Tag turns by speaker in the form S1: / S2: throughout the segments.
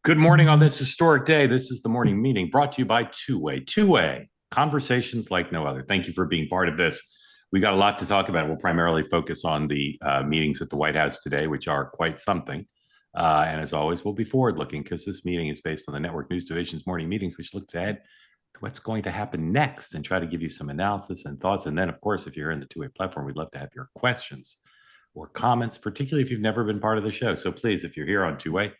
S1: Good morning on this historic day. This is the morning meeting brought to you by Two-Way. Two-Way, conversations like no other. Thank you for being part of this. We got a lot to talk about. We'll primarily focus on the meetings at the White House today, which are quite something. And as always, we'll be forward-looking because this meeting is based on the Network News Division's morning meetings, which look ahead to what's going to happen next and try to give you some analysis and thoughts. And then, of course, if you're in the Two-Way platform, we'd love to have your questions or comments, particularly if you've never been part of the show. So please, if you're here on Two-Way,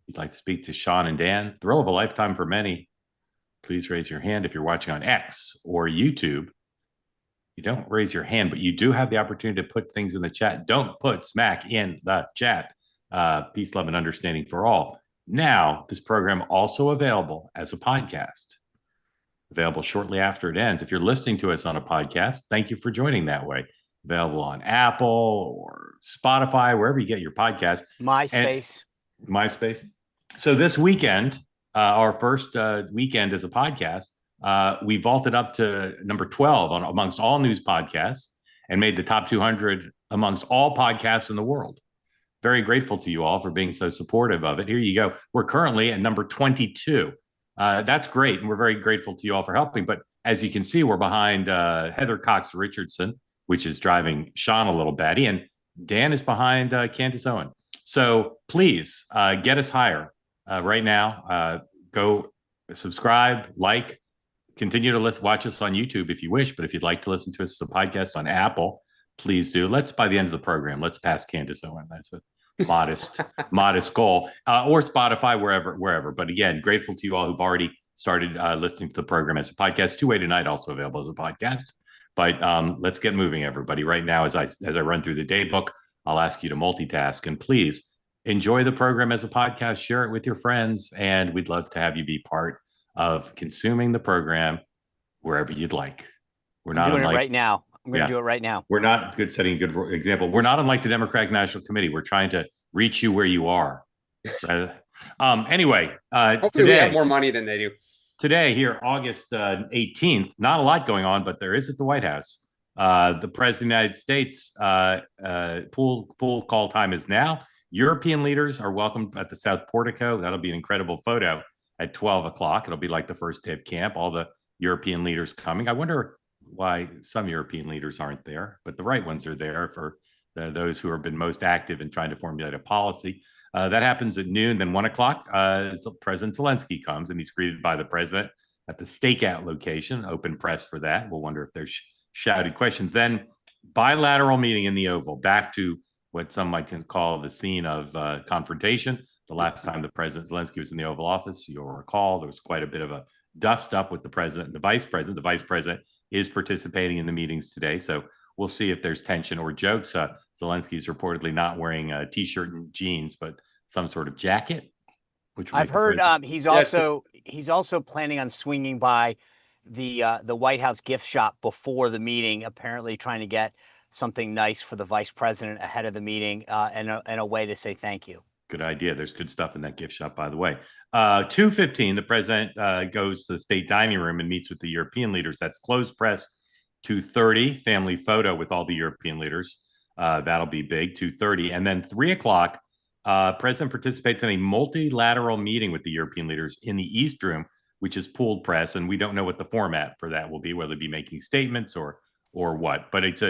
S1: you'd like to speak to Sean and Dan, thrill of a lifetime for many, please raise your hand. If you're watching on X or YouTube, you don't raise your hand, but you do have the opportunity to put things in the chat. Don't put smack in the chat. Peace, love, and understanding for all. Now, this program also available as a podcast, available shortly after it ends. If you're listening to us on a podcast, thank you for joining that way. Available on Apple or Spotify, wherever you get your podcast.
S2: MySpace.
S1: So this weekend, our first weekend as a podcast, we vaulted up to number 12 amongst all news podcasts and made the top 200 amongst all podcasts in the world. Very grateful to you all for being so supportive of it. Here you go. We're currently at number 22. That's great. And we're very grateful to you all for helping. But as you can see, we're behind Heather Cox Richardson, which is driving Sean a little batty. And Dan is behind Candace Owen. So please get us higher right now. Go subscribe, like, continue to watch us on YouTube if you wish. But if you'd like to listen to us as a podcast on Apple, please do. By the end of the program, let's pass Candace Owen. That's a modest goal. Or Spotify, wherever. But again, grateful to you all who've already started listening to the program as a podcast. Two-Way Tonight also available as a podcast. But let's get moving, everybody. Right now, as I run through the Daybook, I'll ask you to multitask, and please enjoy the program as a podcast, share it with your friends, and we'd love to have you be part of consuming the program wherever you'd like.
S2: I'm doing it right now. I'm going to do it right now.
S1: We're not setting a good example. We're not unlike the Democratic National Committee. We're trying to reach you where you are. Anyway,
S3: hopefully
S1: today,
S3: we have more money than they do.
S1: Today, here, August 18th, not a lot going on, but there is at the White House. The President of the United States pool call time is now. European leaders are welcomed at the South Portico. That'll be an incredible photo at 12 o'clock. It'll be like the first day of camp, all the European leaders coming. I wonder why some European leaders aren't there, but the right ones are there for those who have been most active in trying to formulate a policy. That happens at noon. Then 1 o'clock, President Zelensky comes, and he's greeted by the president at the stakeout location. Open press for that. We'll wonder if there's shouted questions. Then bilateral meeting in the Oval, back to what some might call the scene of confrontation. The last time the President Zelensky was in the Oval Office, you'll recall there was quite a bit of a dust up with the president and the vice president. The vice president is participating in the meetings today, so we'll see if there's tension or jokes. Zelensky's reportedly not wearing a T-shirt and jeans, but some sort of jacket.
S2: Which I've heard he's also planning on swinging by the White House gift shop before the meeting, apparently trying to get something nice for the vice president ahead of the meeting and a way to say thank you.
S1: Good idea. There's good stuff in that gift shop, by the way. 2:15, the president goes to the state dining room and meets with the European leaders. That's closed press. 2:30, family photo with all the European leaders. That'll be big, 2:30. And then 3 o'clock, president participates in a multilateral meeting with the European leaders in the East Room, which is pooled press. And we don't know what the format for that will be, whether it be making statements or what. But it's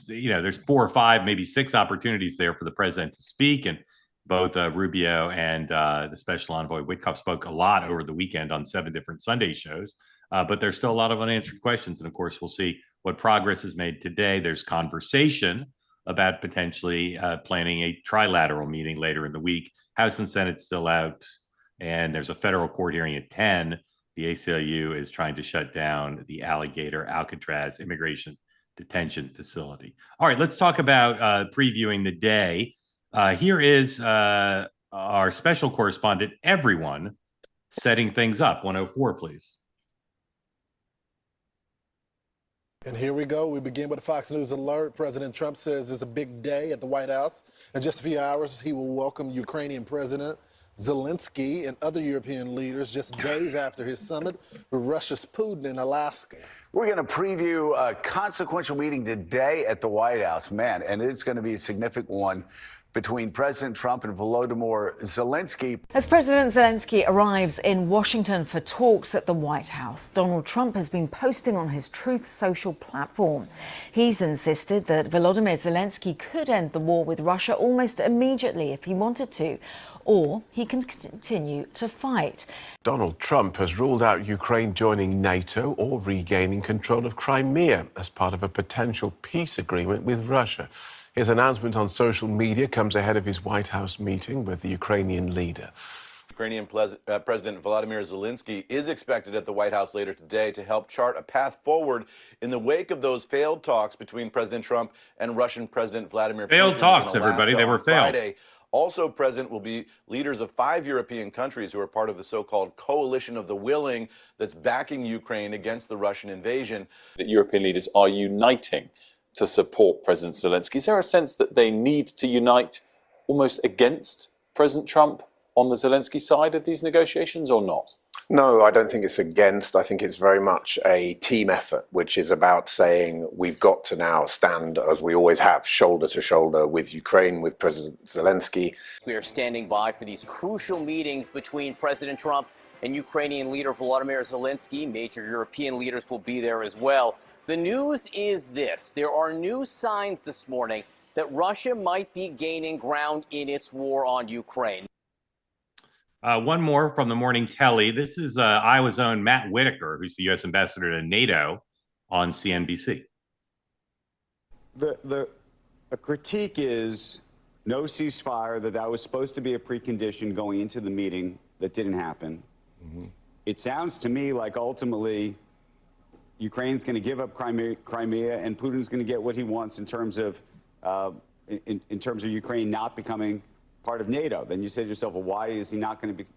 S1: there's 4 or 5, maybe 6 opportunities there for the president to speak. And both Rubio and the special envoy Witkoff spoke a lot over the weekend on 7 different Sunday shows. But there's still a lot of unanswered questions. And of course, we'll see what progress is made today. There's conversation about potentially planning a trilateral meeting later in the week. House and Senate still out. And there's a federal court hearing at 10. The ACLU is trying to shut down the Alligator Alcatraz immigration detention facility. All right, let's talk about previewing the day. Here is our special correspondent, everyone, setting things up. 104, please.
S4: And here we go. We begin with a Fox News alert. President Trump says it's a big day at the White House. In just a few hours, he will welcome Ukrainian President Zelensky and other European leaders just days after his summit with Russia's Putin in Alaska.
S3: We're going to preview a consequential meeting today at the White House, man, and it's going to be a significant one between President Trump and Volodymyr Zelensky.
S5: As President Zelensky arrives in Washington for talks at the White House, Donald Trump has been posting on his Truth Social platform. He's insisted that Volodymyr Zelensky could end the war with Russia almost immediately if he wanted to, or he can continue to fight.
S6: Donald Trump has ruled out Ukraine joining NATO or regaining control of Crimea as part of a potential peace agreement with Russia. His announcement on social media comes ahead of his White House meeting with the Ukrainian leader.
S7: Ukrainian President Volodymyr Zelensky is expected at the White House later today to help chart a path forward in the wake of those failed talks between President Trump and Russian President Vladimir Putin.
S1: Failed talks, everybody. They were failed.
S7: Friday. Also present will be leaders of 5 European countries who are part of the so-called coalition of the willing that's backing Ukraine against the Russian invasion.
S8: That European leaders are uniting to support President Zelensky. Is there a sense that they need to unite almost against President Trump on the Zelensky side of these negotiations or not?
S6: No, I don't think it's against. I think it's very much a team effort, which is about saying we've got to now stand, as we always have, shoulder to shoulder with Ukraine, with President Zelensky.
S2: We are standing by for these crucial meetings between President Trump and Ukrainian leader Volodymyr Zelensky. Major European leaders will be there as well. The news is this. There are new signs this morning that Russia might be gaining ground in its war on Ukraine.
S1: One more from the morning telly. This is Iowa's own Matt Whitaker, who's the U.S. ambassador to NATO, on CNBC.
S9: The critique is no ceasefire, that was supposed to be a precondition going into the meeting that didn't happen. Mm-hmm. It sounds to me like ultimately Ukraine's going to give up Crimea and Putin's going to get what he wants in terms of Ukraine not becoming part of NATO. Then you say to yourself, well, why is he not going to be?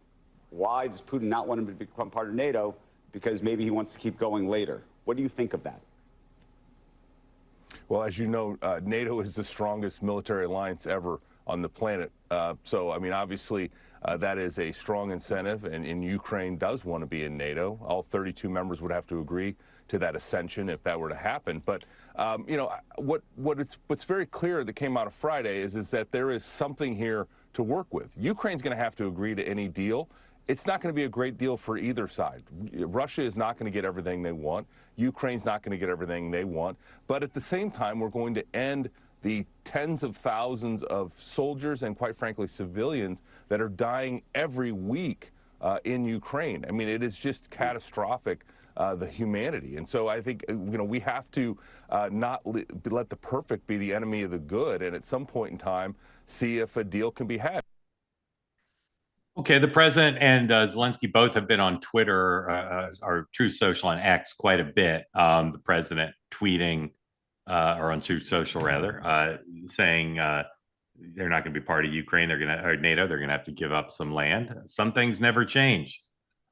S9: Why does Putin not want him to become part of NATO? Because maybe he wants to keep going later. What do you think of that?
S10: Well, as you know, NATO is the strongest military alliance ever on the planet. So, I mean, obviously, that is a strong incentive, and Ukraine does want to be in NATO. All 32 members would have to agree to that ascension if that were to happen. But, you know, what's very clear that came out of Friday is that there is something here to work with. Ukraine's going to have to agree to any deal. It's not going to be a great deal for either side. Russia is not going to get everything they want. Ukraine's not going to get everything they want. But at the same time, we're going to end the tens of thousands of soldiers and, quite frankly, civilians that are dying every week in Ukraine. I mean, it is just catastrophic, the humanity. And so I think, you know, we have to not let the perfect be the enemy of the good, and at some point in time, see if a deal can be had.
S1: Okay, the president and Zelensky both have been on Twitter, or Truth Social and X, quite a bit. The president tweeting, or on Truth Social rather, saying they're not going to be part of Ukraine. Or NATO. They're going to have to give up some land. Some things never change,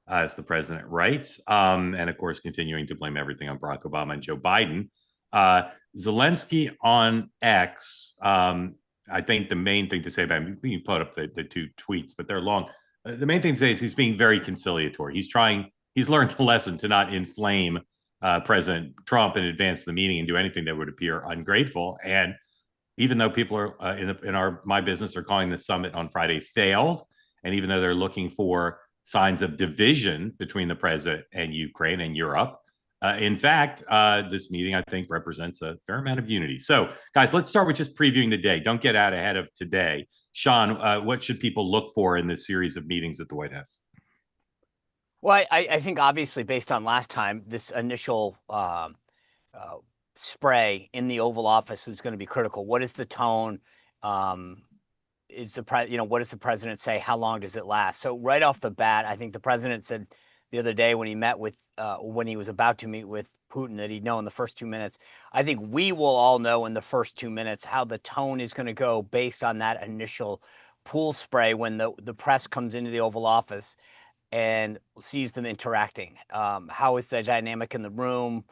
S1: as the president writes, and of course, continuing to blame everything on Barack Obama and Joe Biden. Zelensky on X. I think the main thing to say about him, you put up the two tweets, but they're long. The main thing to say is he's being very conciliatory. He's learned the lesson to not inflame President Trump and advance the meeting and do anything that would appear ungrateful. And even though people are in my business are calling the summit on Friday failed, and even though they're looking for signs of division between the president and Ukraine and Europe, in fact, this meeting, I think, represents a fair amount of unity. So, guys, let's start with just previewing the day. Don't get out ahead of today. Sean, what should people look for in this series of meetings at the White House?
S2: Well, I think obviously based on last time, this initial spray in the Oval Office is going to be critical. What is the tone? What does the president say? How long does it last? So right off the bat, I think the president said the other day when he was about to meet with Putin that he'd know in the first 2 minutes. I think we will all know in the first 2 minutes how the tone is going to go based on that initial pool spray when the press comes into the Oval Office and sees them interacting. How is the dynamic in the room?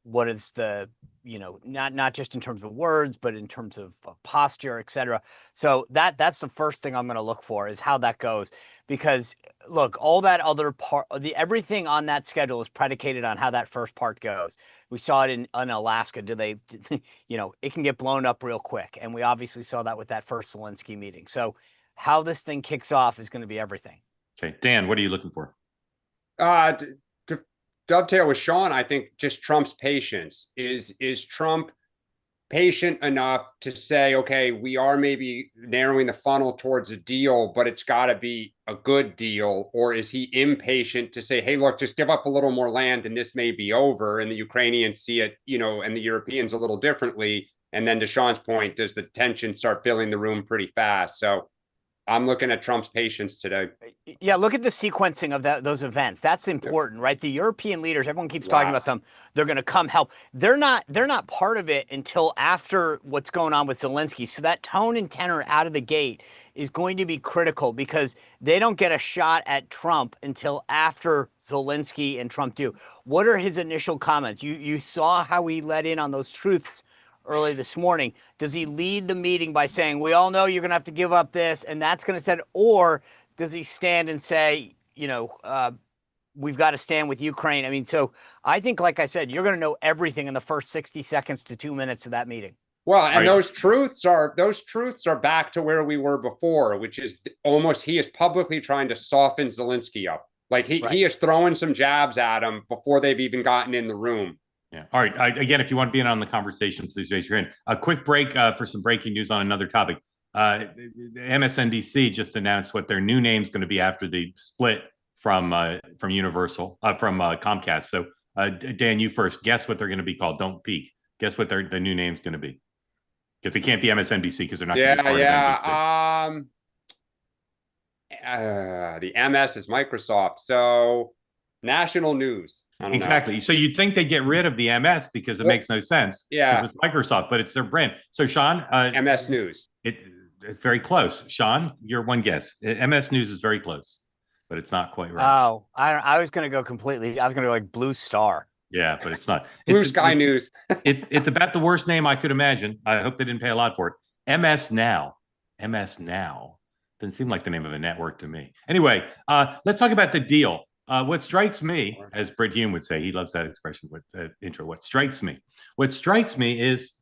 S2: what is the, not just in terms of words, but in terms of posture, et cetera. So that's the first thing I'm going to look for, is how that goes. Because look, all that other part, everything on that schedule is predicated on how that first part goes. We saw it in Alaska. It can get blown up real quick. And we obviously saw that with that first Zelensky meeting. So how this thing kicks off is going to be everything.
S1: Okay. Dan, what are you looking for?
S11: To dovetail with Sean, I think just Trump's patience. Is Trump patient enough to say, okay, we are maybe narrowing the funnel towards a deal, but it's got to be a good deal? Or is he impatient to say, hey, look, just give up a little more land and this may be over? And the Ukrainians see it, and the Europeans a little differently. And then to Sean's point, does the tension start filling the room pretty fast? So I'm looking at Trump's patience today.
S2: Yeah, look at the sequencing of those events. That's important, right? The European leaders, everyone keeps talking about them. They're going to come help. They're not part of it until after what's going on with Zelensky. So that tone and tenor out of the gate is going to be critical, because they don't get a shot at Trump until after Zelensky and Trump do. What are his initial comments? You saw how he let in on those truths early this morning. Does he lead the meeting by saying, we all know you're going to have to give up this, and that's going to set, or does he stand and say, we've got to stand with Ukraine? I mean, so I think, like I said, you're going to know everything in the first 60 seconds to 2 minutes of that meeting.
S11: Well, and those truths are back to where we were before, which is almost, he is publicly trying to soften Zelensky up. Like he is throwing some jabs at him before they've even gotten in the room.
S1: Yeah. All right. Again, if you want to be in on the conversation, please raise your hand. A quick break for some breaking news on another topic. MSNBC just announced what their new name is going to be after the split from Universal, from Comcast. So, Dan, you first. Guess what they're going to be called. Don't peek. Guess what the new name's going to be. Because it can't be MSNBC, because they're not going to be part of NBC.
S11: The MS is Microsoft. So, National News.
S1: Exactly. So you'd think they get rid of the MS because it makes no sense.
S11: Yeah.
S1: It's Microsoft, but it's their brand. So Sean,
S11: MS News.
S1: It's very close. Sean, your one guess. MS News is very close, but it's not quite right.
S2: Oh, I was going to go completely. I was going to go like Blue Star.
S1: Yeah, but it's not.
S11: Blue Sky News.
S1: it's about the worst name I could imagine. I hope they didn't pay a lot for it. MS Now. MS Now. Doesn't seem like the name of a network to me. Anyway, let's talk about the deal. What strikes me, as Brit Hume would say, he loves that expression with intro. What strikes me is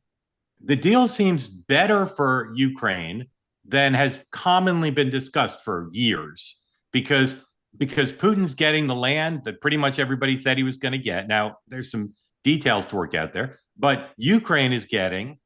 S1: the deal seems better for Ukraine than has commonly been discussed for years, because Putin's getting the land that pretty much everybody said he was going to get. Now, there's some details to work out there, but Ukraine is getting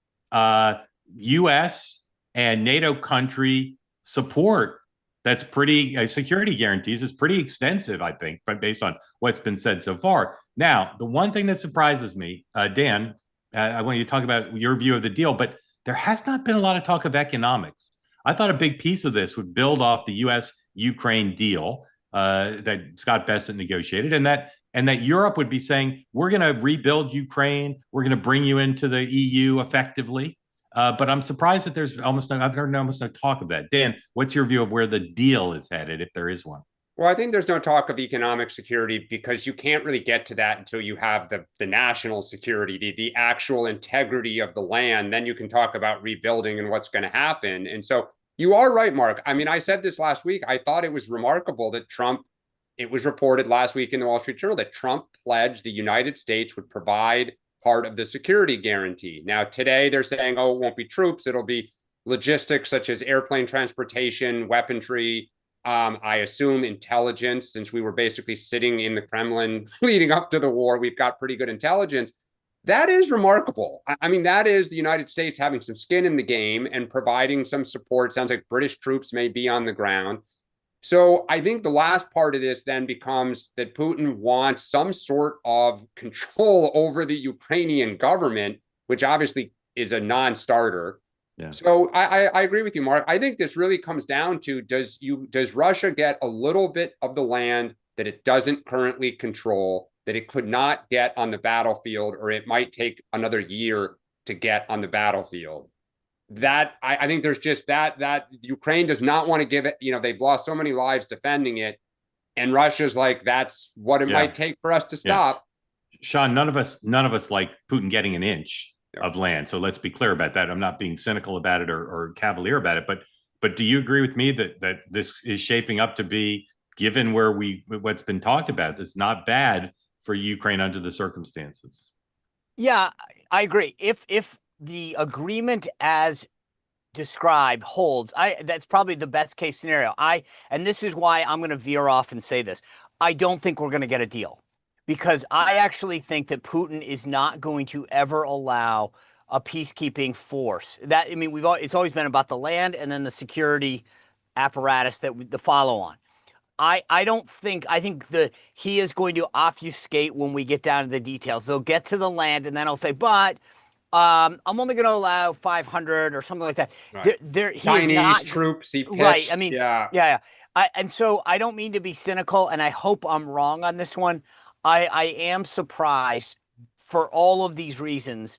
S1: U.S. and NATO country support. That's pretty, security guarantees is pretty extensive, I think, but based on what's been said so far. Now, the one thing that surprises me, Dan, I want you to talk about your view of the deal, but there has not been a lot of talk of economics. I thought a big piece of this would build off the U.S.-Ukraine deal that Scott Bessent negotiated, and that Europe would be saying, we're going to rebuild Ukraine, we're going to bring you into the EU effectively. But I'm surprised that I've heard almost no talk of that. Dan, what's your view of where the deal is headed, if there is one?
S11: Well, I think there's no talk of economic security, because you can't really get to that until you have the national security, the actual integrity of the land. Then you can talk about rebuilding and what's going to happen. And so you are right, Mark. I mean, I said this last week. I thought it was remarkable that it was reported last week in the Wall Street Journal that Trump pledged the United States would provide part of the security guarantee. Now, today they're saying, oh, it won't be troops. It'll be logistics such as airplane transportation, weaponry, I assume intelligence, since we were basically sitting in the Kremlin leading up to the war. We've got pretty good intelligence. That is remarkable. I mean, that is the United States having some skin in the game and providing some support. Sounds like British troops may be on the ground. So I think the last part of this then becomes that Putin wants some sort of control over the Ukrainian government, which obviously is a non-starter. Yeah. So I agree with you, Mark. I think this really comes down to, does Russia get a little bit of the land that it doesn't currently control, that it could not get on the battlefield, or it might take another year to get on the battlefield? That I think there's just that Ukraine does not want to give it. They've lost so many lives defending it, and Russia's like, that's what it might take for us to stop.
S1: Sean, none of us like Putin getting an inch of land. So let's be clear about that. I'm not being cynical about it or cavalier about it, but do you agree with me that this is shaping up to be, given what's been talked about, it's not bad for Ukraine under the circumstances?
S2: Yeah, I agree. If the agreement as described holds, that's probably the best case scenario. And this is why I'm going to veer off and say this. I don't think we're going to get a deal, because I actually think that Putin is not going to ever allow a peacekeeping force. It's always been about the land and then the security apparatus the follow on. I think that he is going to obfuscate when we get down to the details. They'll get to the land and then I'll say, but I'm only going to allow 500 or something like that.
S11: Right. Chinese troops, he pitched.
S2: Right. I mean,
S11: yeah.
S2: And so I don't mean to be cynical, and I hope I'm wrong on this one. I am surprised for all of these reasons.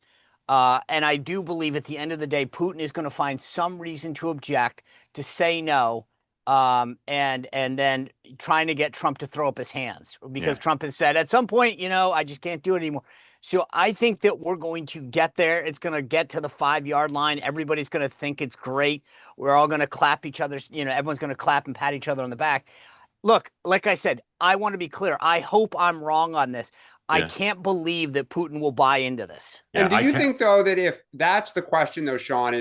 S2: And I do believe at the end of the day, Putin is going to find some reason to object, to say no, and then trying to get Trump to throw up his hands, because Trump has said at some point, I just can't do it anymore. So I think that we're going to get there. It's going to get to the 5-yard line. Everybody's going to think it's great. We're all going to clap each other's, everyone's going to clap and pat each other on the back. Look, like I said, I want to be clear. I hope I'm wrong on this. I can't believe that Putin will buy into this.
S11: And do you think, though, that if that's the question, though, Sean,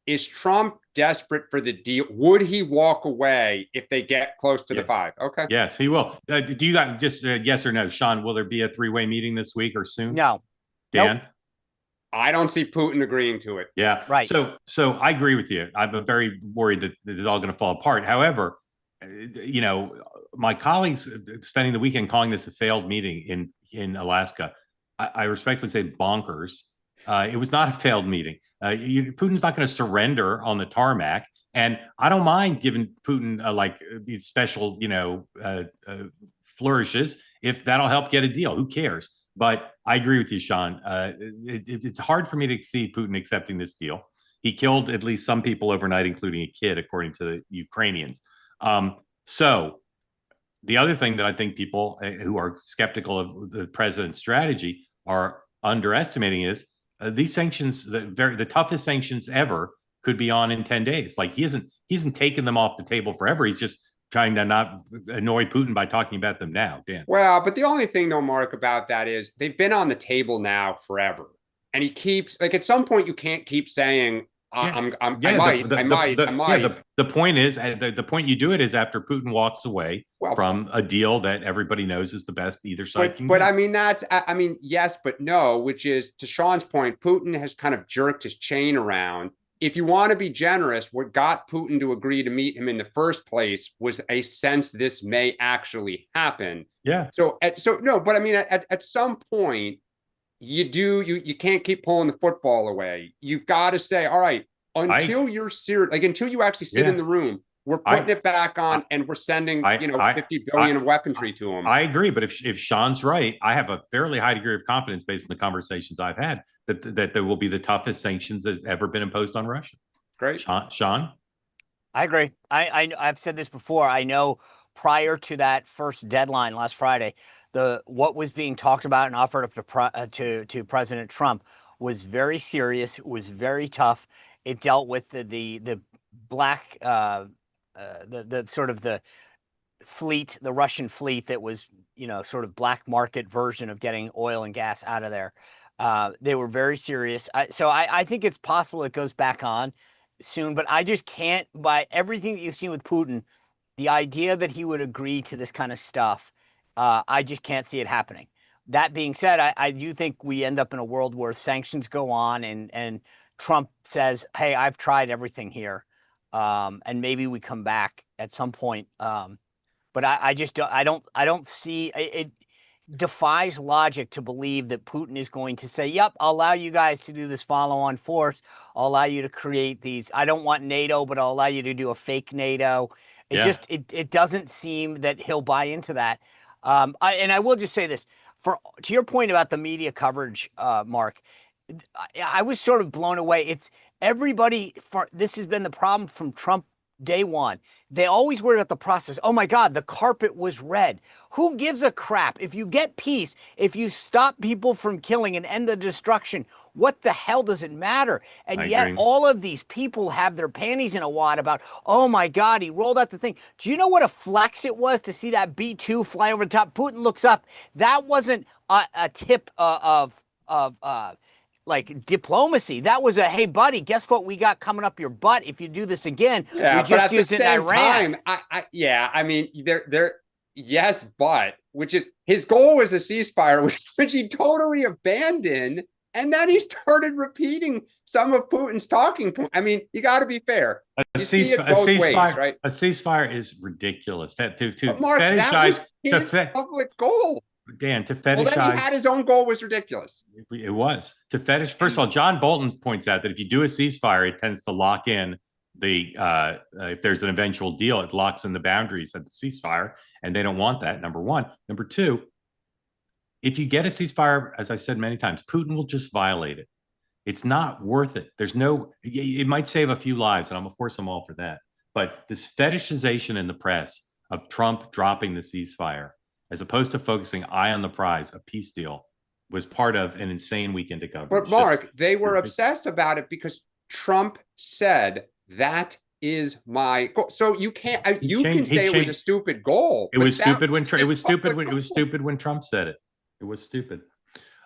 S11: is Trump desperate for the deal? Would he walk away if they get close to the 5? Okay.
S1: Yes, he will. Do you got just yes or no? Sean, will there be a 3-way meeting this week or soon?
S2: No.
S1: Dan?
S2: Nope.
S11: I don't see Putin agreeing to it.
S1: Yeah.
S2: Right.
S1: So I agree with you. I'm very worried that this is all going to fall apart. However, my colleagues spending the weekend calling this a failed meeting in Alaska, I respectfully say bonkers. It was not a failed meeting. Putin's not going to surrender on the tarmac, and I don't mind giving Putin special, flourishes if that'll help get a deal. Who cares? But I agree with you, Sean. It's hard for me to see Putin accepting this deal. He killed at least some people overnight, including a kid, according to the Ukrainians. So the other thing that I think people who are skeptical of the president's strategy are underestimating is these sanctions, the toughest sanctions ever, could be on in 10 days. Like he hasn't taken them off the table forever. He's just trying to not annoy Putin by talking about them now, Dan.
S11: Well, but the only thing, though, Mark, about that is they've been on the table now forever. And he keeps, at some point, you can't keep saying, I might.
S1: The point is, the point you do it is after Putin walks away from a deal that everybody knows is the best either side can
S11: get. I mean, yes, but no, which is, to Sean's point, Putin has kind of jerked his chain around. If you want to be generous, what got Putin to agree to meet him in the first place was a sense this may actually happen.
S1: Yeah.
S11: At some point, you can't keep pulling the football away. You've got to say, all right, until you're serious, until you actually sit in the room, we're putting it back on and we're sending, 50 billion of weaponry to him.
S1: I agree. But if Sean's right, I have a fairly high degree of confidence based on the conversations I've had that there will be the toughest sanctions that's ever been imposed on Russia.
S11: Great.
S1: Sean?
S2: I agree. I've said this before. I know prior to that first deadline last Friday, what was being talked about and offered up to President Trump was very serious. It was very tough. It dealt with the black the sort of the fleet, the Russian fleet that was sort of black market version of getting oil and gas out of there. They were very serious. So I think it's possible it goes back on soon, but I just can't, by everything that you've seen with Putin, the idea that he would agree to this kind of stuff, I just can't see it happening. That being said, I do think we end up in a world where sanctions go on and Trump says, hey, I've tried everything here. And maybe we come back at some point. But I just don't see it. Defies logic to believe that Putin is going to say, yep, I'll allow you guys to do this follow-on force. I'll allow you to create these. I don't want NATO, but I'll allow you to do a fake NATO. It doesn't seem that he'll buy into that. And I will just say this, to your point about the media coverage, Mark, I was sort of blown away. It's everybody, this has been the problem from Trump day one. They always worry about the process. Oh my God, the carpet was red. Who gives a crap? If you get peace, if you stop people from killing and end the destruction, what the hell does it matter? And yet all of these people have their panties in a wad about, oh my God, he rolled out the thing. Do you know what a flex it was to see that B-2 fly over the top? Putin looks up. That wasn't a tip of like diplomacy. That was a, hey buddy, guess what we got coming up your butt if you do this again?
S11: Yeah,
S2: we just used it in Iran.
S11: I mean, yes, but which is his goal was a ceasefire, which he totally abandoned, and then he started repeating some of Putin's talking points. I mean, you got to be fair. A
S1: ceasefire is ridiculous. To
S11: Mark,
S1: fetishize
S11: that was his public goal.
S1: Dan, to fetishize.
S11: Well, then he had his own goal was ridiculous.
S1: It was to fetish. First of all, John Bolton points out that if you do a ceasefire, it tends to lock in the if there's an eventual deal, it locks in the boundaries of the ceasefire, and they don't want that. Number one. Number two, if you get a ceasefire, as I said many times, Putin will just violate it. It's not worth it. It might save a few lives, and of course I'm all for that. But this fetishization in the press of Trump dropping the ceasefire, as opposed to focusing eye on the prize, a peace deal, was part of an insane weekend of coverage.
S11: But Mark, they were obsessed about it because Trump said that is my goal. So you can't. You can say it was a stupid goal.
S1: It was stupid when it was stupid when Trump said it. It was stupid.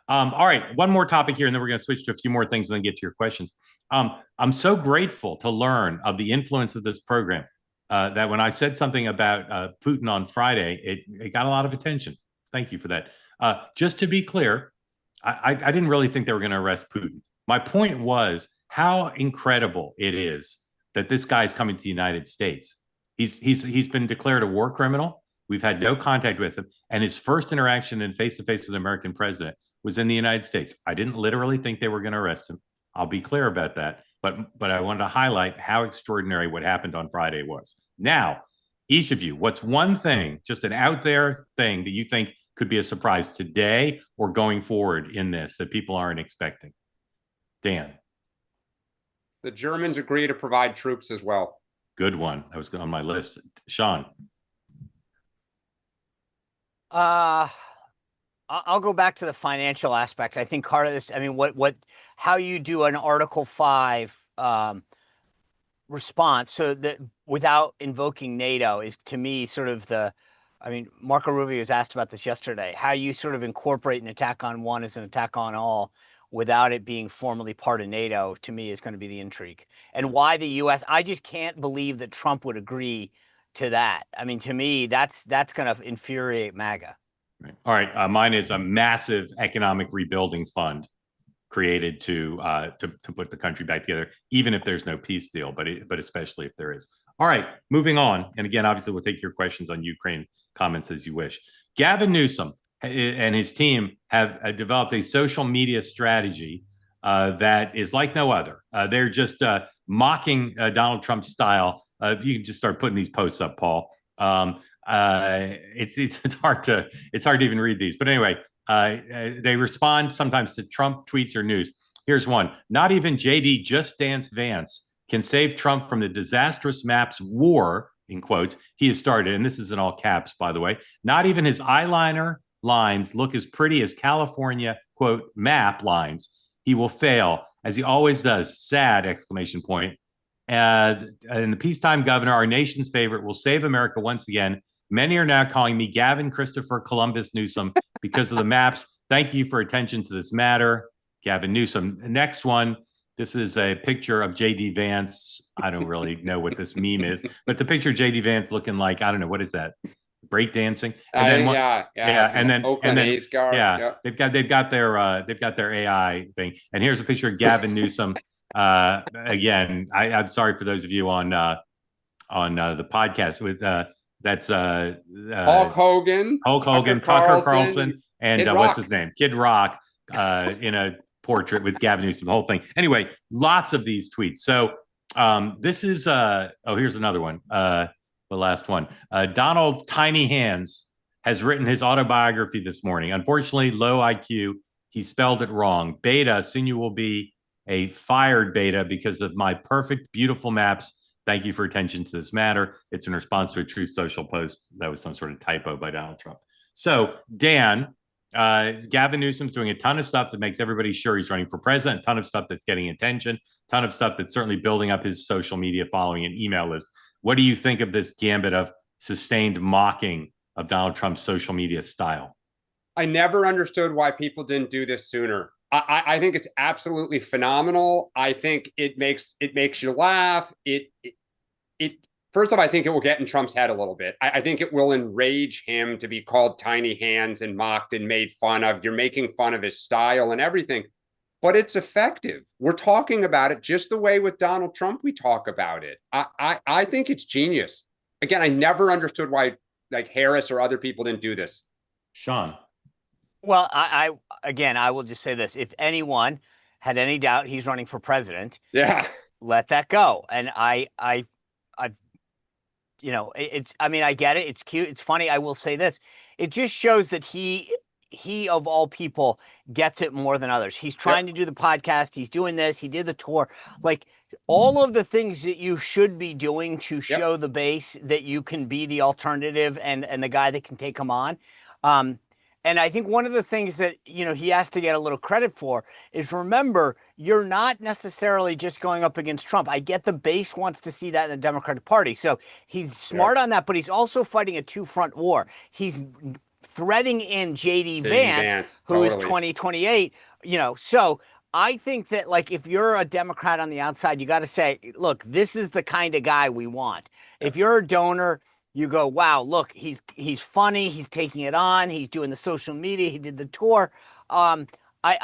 S1: All right, one more topic here, and then we're going to switch to a few more things and then get to your questions. I'm so grateful to learn of the influence of this program. That when I said something about Putin on Friday, it got a lot of attention. Thank you for that. Just to be clear, I didn't really think they were going to arrest Putin. My point was how incredible it is that this guy is coming to the United States. He's been declared a war criminal. We've had no contact with him, and his first interaction in face-to-face with an American president was in the United States. I didn't literally think they were going to arrest him. I'll be clear about that. But I wanted to highlight how extraordinary what happened on Friday was. Now, each of you, what's one thing, just an out there thing that you think could be a surprise today or going forward in this that people aren't expecting? Dan.
S11: The Germans agree to provide troops as well.
S1: Good one. That was on my list. Sean.
S2: I'll go back to the financial aspect. I think part of this, I mean, how you do an Article 5 response so that without invoking NATO is, to me, sort of Marco Rubio was asked about this yesterday, how you sort of incorporate an attack on one as an attack on all without it being formally part of NATO, to me, is going to be the intrigue. And why the U.S., I just can't believe that Trump would agree to that. I mean, to me, that's going to infuriate MAGA.
S1: Right. All right. Mine is a massive economic rebuilding fund created to put the country back together, even if there's no peace deal, but especially if there is. All right, moving on. And again, obviously, we'll take your questions on Ukraine comments as you wish. Gavin Newsom and his team have developed a social media strategy that is like no other. They're just mocking Donald Trump's style. You can just start putting these posts up, Paul. It's hard to even read these, but anyway, they respond sometimes to Trump tweets or news. Here's one: not even JD Just Dance Vance can save Trump from the disastrous maps war, in quotes, he has started. And this is in all caps, by the way. Not even his eyeliner lines look as pretty as California, quote, map lines. He will fail, as he always does. Sad, exclamation point. And the peacetime governor, our nation's favorite, will save America once again. Many are now calling me Gavin Christopher Columbus Newsom because of the maps. Thank you for attention to this matter, Gavin Newsom. Next one. This is a picture of J.D. Vance. I don't really know what this meme is, but it's a picture of J.D. Vance looking like, I don't know, what is that? Breakdancing. And then they've got their AI thing. And here's a picture of Gavin Newsom. Again, I'm sorry for those of you on the podcast with that's
S11: Hulk Hogan,
S1: Tucker Carlson, and what's his name, Kid Rock, in a portrait with Gavin Newsom, the whole thing. Anyway, lots of these tweets. So this is here's another one, the last one. Donald Tiny Hands has written his autobiography this morning. Unfortunately, low IQ. He spelled it wrong. Beta, soon you will be a fired beta because of my perfect, beautiful maps Thank you for attention to this matter. It's in response to a Truth Social post that was some sort of typo by Donald Trump. So, Dan, Gavin Newsom's doing a ton of stuff that makes everybody sure he's running for president, a ton of stuff that's getting attention, a ton of stuff that's certainly building up his social media following and email list. What do you think of this gambit of sustained mocking of Donald Trump's social media style?
S11: I never understood why people didn't do this sooner. I think it's absolutely phenomenal. I think it makes you laugh. It first off, I think it will get in Trump's head a little bit. I think it will enrage him to be called tiny hands and mocked and made fun of. You're making fun of his style and everything, but it's effective. We're talking about it just the way with Donald Trump we talk about it. I think it's genius. Again, I never understood why like Harris or other people didn't do this.
S1: Sean.
S2: Well, I will just say this. If anyone had any doubt he's running for president, let that go. And I get it. It's cute. It's funny. I will say this. It just shows that he of all people gets it more than others. He's trying to do the podcast. He's doing this. He did the tour. Like all of the things that you should be doing to show the base that you can be the alternative and the guy that can take him on. And I think one of the things that, he has to get a little credit for is, remember, you're not necessarily just going up against Trump. I get the base wants to see that in the Democratic Party. So he's smart on that, but he's also fighting a two-front war. He's threading in J.D. Vance, who is 2028, so I think that, like, if you're a Democrat on the outside, you got to say, look, this is the kind of guy we want. If you're a donor, you go, wow, look, he's funny. He's taking it on. He's doing the social media. He did the tour. I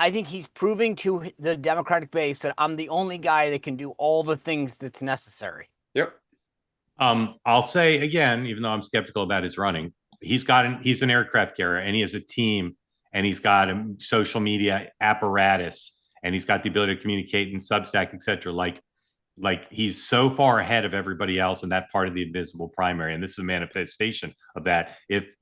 S2: think he's proving to the Democratic base that I'm the only guy that can do all the things that's necessary.
S11: Yep.
S1: I'll say again, even though I'm skeptical about his running, he's an aircraft carrier and he has a team and he's got a social media apparatus and he's got the ability to communicate in Substack, et cetera. Like he's so far ahead of everybody else in that part of the invisible primary. And this is a manifestation of that. If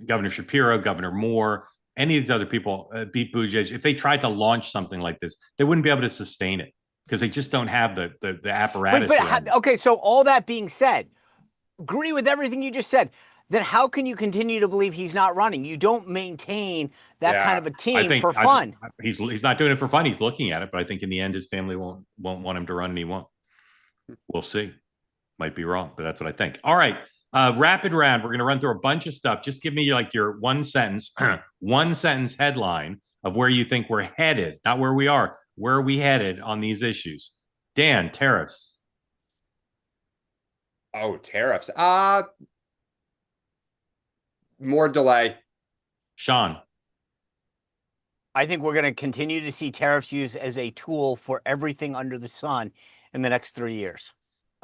S1: Governor Shapiro, Governor Moore, any of these other people, Pete Buttigieg, if they tried to launch something like this, they wouldn't be able to sustain it because they just don't have the apparatus.
S2: Okay, so all that being said, agree with everything you just said. Then how can you continue to believe he's not running? You don't maintain that kind of a team for fun.
S1: He's not doing it for fun. He's looking at it, but I think in the end, his family won't want him to run, and he won't. We'll see. Might be wrong, but that's what I think. All right, rapid round. We're going to run through a bunch of stuff. Just give me like your one sentence headline of where you think we're headed, not where we are. Where are we headed on these issues? Dan, tariffs.
S11: Oh, tariffs. More delay.
S1: Sean.
S2: I think we're going to continue to see tariffs used as a tool for everything under the sun in the next 3 years.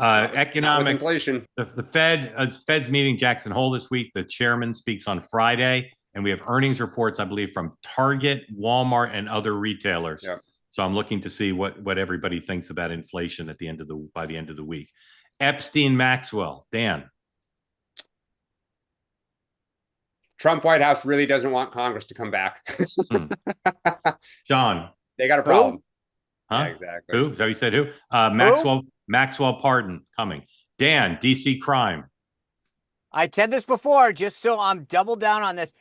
S1: Economic
S11: inflation.
S1: The Fed's meeting Jackson Hole this week. The chairman speaks on Friday, and we have earnings reports, I believe, from Target, Walmart, and other retailers.
S11: Yep.
S1: So I'm looking to see what everybody thinks about inflation by the end of the week. Epstein, Maxwell, Dan.
S11: Trump White House really doesn't want Congress to come back.
S1: John.
S11: They got a problem.
S1: Huh?
S11: Yeah, exactly.
S1: Who? Is that what you said? Who? Maxwell pardon coming. Dan, DC crime.
S2: I said this before, just so I'm double down on this.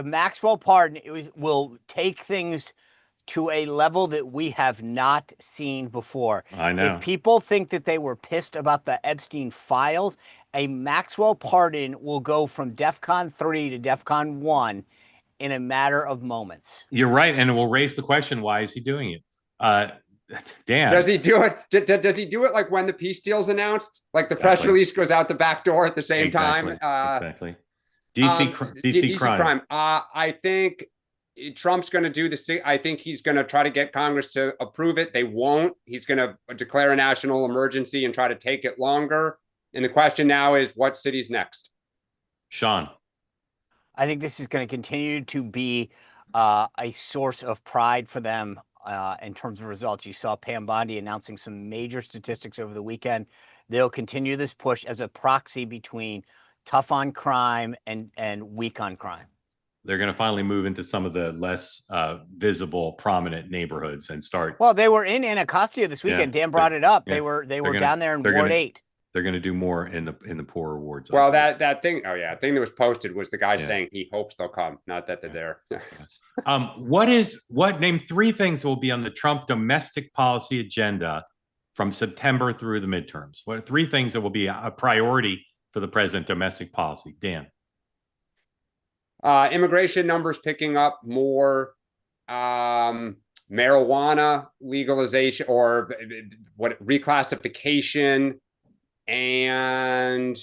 S2: Maxwell pardon will take things to a level that we have not seen before.
S1: I know.
S2: If people think that they were pissed about the Epstein files, a Maxwell pardon will go from DEFCON 3 to DEFCON 1 in a matter of moments.
S1: You're right, and it will raise the question, why is he doing it? Dan.
S11: Does he do it? Does he do it like when the peace deal's announced? Like the press release goes out the back door at the same time?
S1: Exactly. DC crime.
S11: I think Trump's going to do the. I think he's going to try to get Congress to approve it. They won't. He's going to declare a national emergency and try to take it longer. And the question now is, what city's next?
S1: Sean.
S2: I think this is going to continue to be a source of pride for them in terms of results. You saw Pam Bondi announcing some major statistics over the weekend. They'll continue this push as a proxy between tough on crime and weak on crime.
S1: They're going to finally move into some of the less visible, prominent neighborhoods and start.
S2: Well, they were in Anacostia this weekend. Dan brought it up. They were down there in Ward 8.
S1: They're going to do more in the poorer wards.
S11: Well, that thing. Oh yeah, thing that was posted was the guy saying he hopes they'll come, not that they're there.
S1: Name 3 things that will be on the Trump domestic policy agenda from September through the midterms? What are 3 things that will be a priority for the president domestic policy? Dan.
S11: Immigration numbers picking up more, marijuana legalization or reclassification, and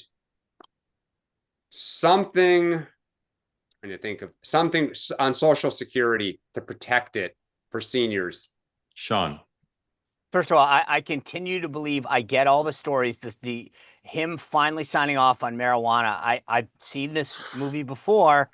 S11: something. I'm trying to think of something on Social Security to protect it for seniors.
S1: Sean.
S2: First of all, I continue to believe I get all the stories. Him finally signing off on marijuana. I've seen this movie before.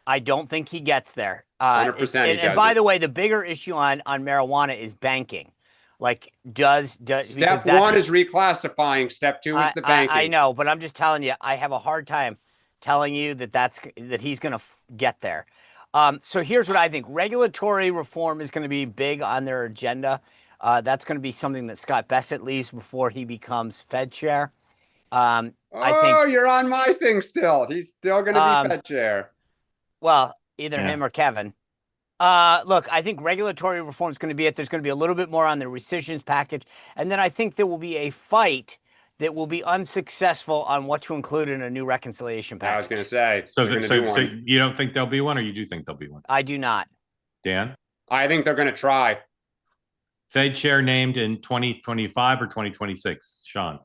S2: I don't think he gets there.
S11: 100%.
S2: And by the way, the bigger issue on marijuana is banking. Like, step
S11: 1 is reclassifying. Step 2 is the banking.
S2: I know, but I'm just telling you, I have a hard time telling you that he's going to get there. So here's what I think: regulatory reform is going to be big on their agenda. That's going to be something that Scott Bessent leaves before he becomes Fed chair. I think
S11: you're on my thing still. He's still going to be Fed chair.
S2: Well, either him or Kevin. Look, I think regulatory reform is going to be it. There's going to be a little bit more on the rescissions package. And then I think there will be a fight that will be unsuccessful on what to include in a new reconciliation package.
S11: I was going to say.
S1: So you don't think there'll be one, or you do think there'll be one?
S2: I do not.
S1: Dan?
S11: I think they're going to try.
S1: Fed chair named in 2025 or 2026? Sean?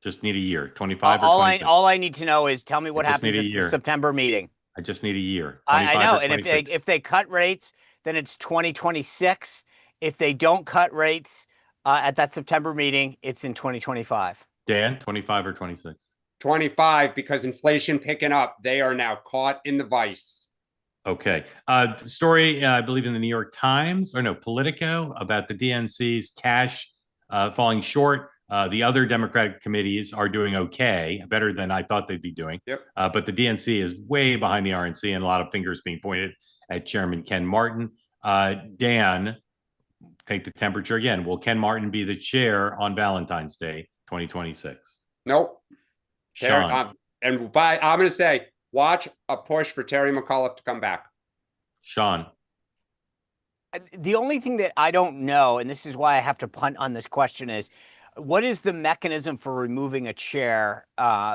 S1: Just need a year. 25 or 26?
S2: All I need to know is tell me what happens at the September meeting.
S1: I just need a year.
S2: I know. And if they cut rates, then it's 2026. If they don't cut rates at that September meeting, it's in 2025.
S1: Dan, 25 or 26?
S11: 25, because inflation picking up. They are now caught in the vice.
S1: Okay. Story, I believe in the New York Times, or no, Politico, about the DNC's cash falling short. The other Democratic committees are doing okay, better than I thought they'd be doing.
S11: Yep.
S1: But the DNC is way behind the RNC, and a lot of fingers being pointed at Chairman Ken Martin. Dan, take the temperature again. Will Ken Martin be the chair on Valentine's Day, 2026?
S11: Nope.
S1: Sean.
S11: I'm going to say, watch a push for Terry McAuliffe to come back.
S1: Sean.
S2: The only thing that I don't know, and this is why I have to punt on this question, is what is the mechanism for removing a chair?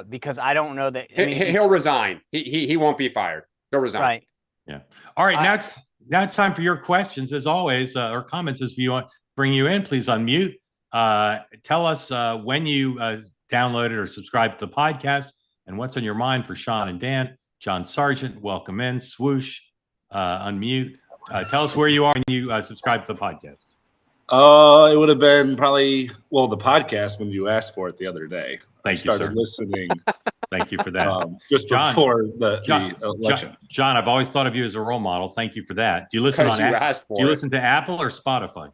S2: Because I don't know that.
S11: He'll resign. He won't be fired. He'll resign.
S2: Right.
S1: Yeah. All right. Now it's time for your questions, as always, or comments as we want bring you in. Please unmute. Tell us when you downloaded or subscribed to the podcast and what's on your mind for Sean and Dan. John Sargent, welcome in. Swoosh, unmute. Tell us where you are when you subscribe to the podcast.
S12: It would have been probably, the podcast when you asked for it the other day.
S1: Thank you,
S12: started listening.
S1: Thank you for that.
S12: Just before the election.
S1: John, I've always thought of you as a role model. Thank you for that. Do you listen Do you listen to Apple or Spotify?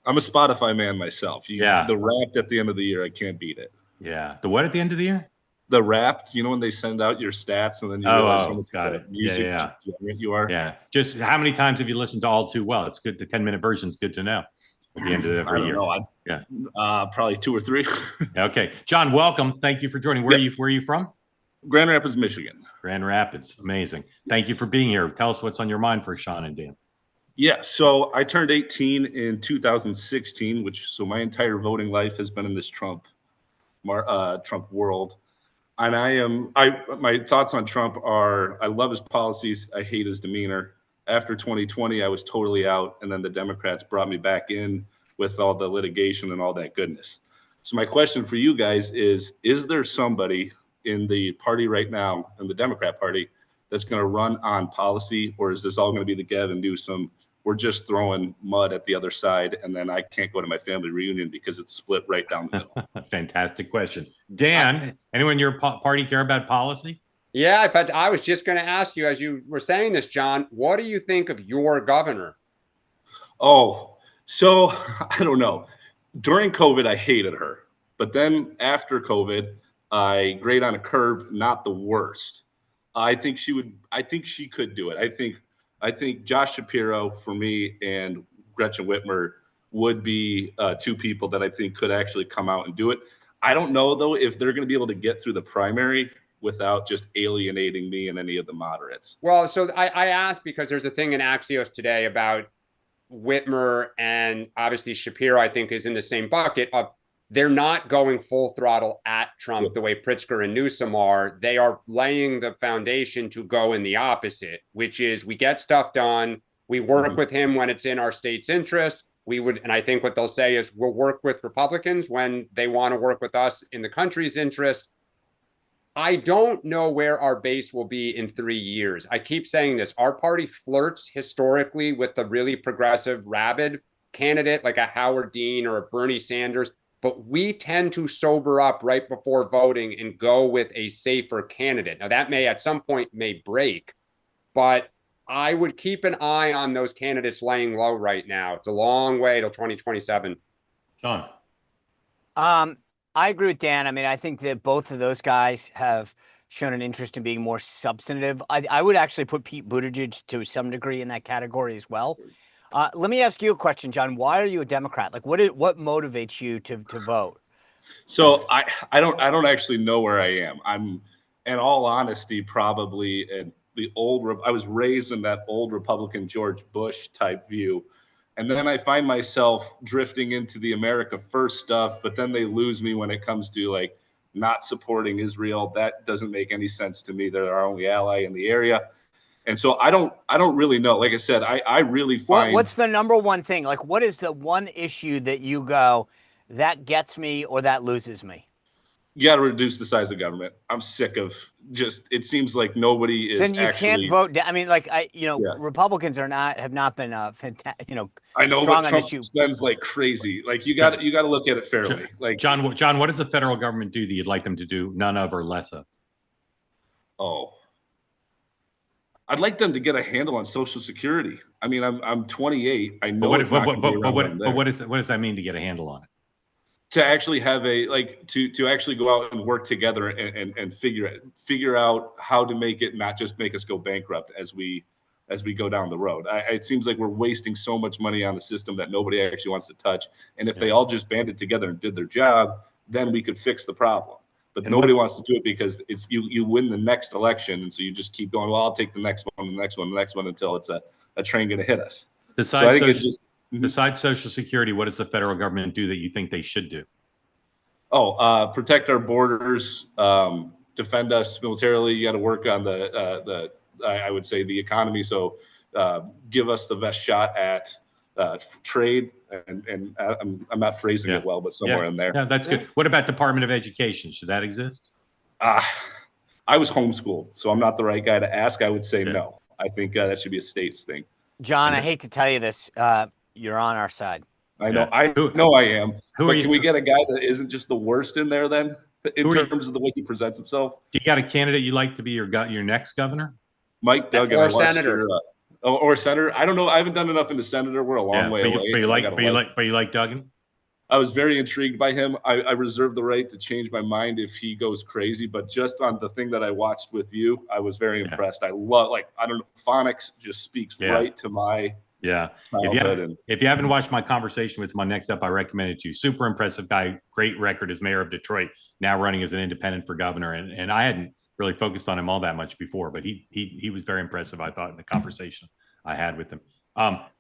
S12: I'm a Spotify man myself. The Wrapped at the end of the year, I can't beat it.
S1: Yeah. The what at the end of the year?
S12: The Wrapped, when they send out your stats and then you realize how much music you are.
S1: Yeah. Just how many times have you listened to All Too Well? It's good. The 10-minute version is good to know at the end of every year.
S12: Probably 2 or 3.
S1: Okay. John, welcome. Thank you for joining. Where are you from?
S12: Grand Rapids, Michigan.
S1: Grand Rapids. Amazing. Thank you for being here. Tell us what's on your mind for Sean and Dan.
S12: Yeah. So I turned 18 in 2016, so my entire voting life has been in this Trump world. And my thoughts on Trump are, I love his policies. I hate his demeanor. After 2020, I was totally out. And then the Democrats brought me back in with all the litigation and all that goodness. So my question for you guys is there somebody in the party right now, in the Democrat Party, that's going to run on policy? Or is this all going to be the Gavin Newsom? We're just throwing mud at the other side, and then I can't go to my family reunion because it's split right down the middle.
S1: Fantastic question. Dan, anyone in your party care about policy?
S11: Yeah, in fact, I was just going to ask you, as you were saying this, John, what do you think of your governor?
S12: Oh, so I don't know. During COVID, I hated her. But then after COVID, I grade on a curve, not the worst. I think she would. I think she could do it. I think Josh Shapiro for me and Gretchen Whitmer would be two people that I think could actually come out and do it. I don't know though if they're going to be able to get through the primary without just alienating me and any of the moderates.
S11: Well, so I asked because there's a thing in Axios today about Whitmer, and obviously Shapiro, I think, is in the same bucket of they're not going full throttle at Trump the way Pritzker and Newsom are. They are laying the foundation to go in the opposite, which is we get stuff done. We work with him when it's in our state's interest. We would, and I think what they'll say is we'll work with Republicans when they want to work with us in the country's interest. I don't know where our base will be in 3 years. I keep saying this. Our party flirts historically with the really progressive, rabid candidate like a Howard Dean or a Bernie Sanders, but we tend to sober up right before voting and go with a safer candidate. Now, that may at some point may break, but I would keep an eye on those candidates laying low right now. It's a long way till 2027.
S1: Sean.
S2: I agree with Dan. I mean, I think that both of those guys have shown an interest in being more substantive. I would actually put Pete Buttigieg to some degree in that category as well. Let me ask you a question, John. Why are you a Democrat? Like, what motivates you to vote?
S12: So I don't actually know where I am. I'm, in all honesty, probably I was raised in that old Republican George Bush type view. And then I find myself drifting into the America First stuff, but then they lose me when it comes to like not supporting Israel. That doesn't make any sense to me. They're our only ally in the area. And so I don't really know. Like I said, I really find.
S2: What's the number one thing? Like, what is the one issue that you go, that gets me or that loses me?
S12: You got to reduce the size of government. I'm sick of it seems like nobody is.
S2: Then you
S12: actually,
S2: can't vote. I mean, like Republicans have not been fantastic.
S12: I know,
S2: strong
S12: but Trump
S2: on issue.
S12: spends like crazy. Like you got to look at it fairly. Like
S1: John, what does the federal government do that you'd like them to do none of or less of?
S12: Oh, I'd like them to get a handle on Social Security. I mean, I'm 28. I know it's not going to be around
S1: but what does that mean to get a handle on it?
S12: To actually have to actually go out and work together and figure out how to make it not just make us go bankrupt as we go down the road. It seems like we're wasting so much money on a system that nobody actually wants to touch. And if they all just banded together and did their job, then we could fix the problem. But nobody wants to do it because it's you win the next election, and so you just keep going. Well, I'll take the next one, the next one, the next one until it's a train going to hit us.
S1: Besides Social Security, what does the federal government do that you think they should do?
S12: Protect our borders, defend us militarily. You got to work on I would say the economy. So give us the best shot at trade. And I'm not phrasing it well, but somewhere in there.
S1: Yeah, that's good. What about Department of Education? Should that exist?
S12: I was homeschooled, so I'm not the right guy to ask. I would say no. I think that should be a state's thing.
S2: John, I hate to tell you this. You're on our side.
S12: I know. I know I am. But can we get a guy that isn't just the worst in there then, in terms of the way he presents himself?
S1: Do you got a candidate you'd like to be your next governor?
S12: Mike Duggan
S11: or senator.
S12: Or senator. I don't know. I haven't done enough into senator. We're a long way away.
S1: But you like Duggan?
S12: I was very intrigued by him. I reserve the right to change my mind if he goes crazy. But just on the thing that I watched with you, I was very impressed. I love, I don't know, phonics just speaks right to my
S1: If you haven't watched my conversation with him on Next Up, I recommend it to you. Super impressive guy, great record as mayor of Detroit, now running as an independent for governor. And I hadn't really focused on him all that much before, but he was very impressive, I thought, in the conversation I had with him.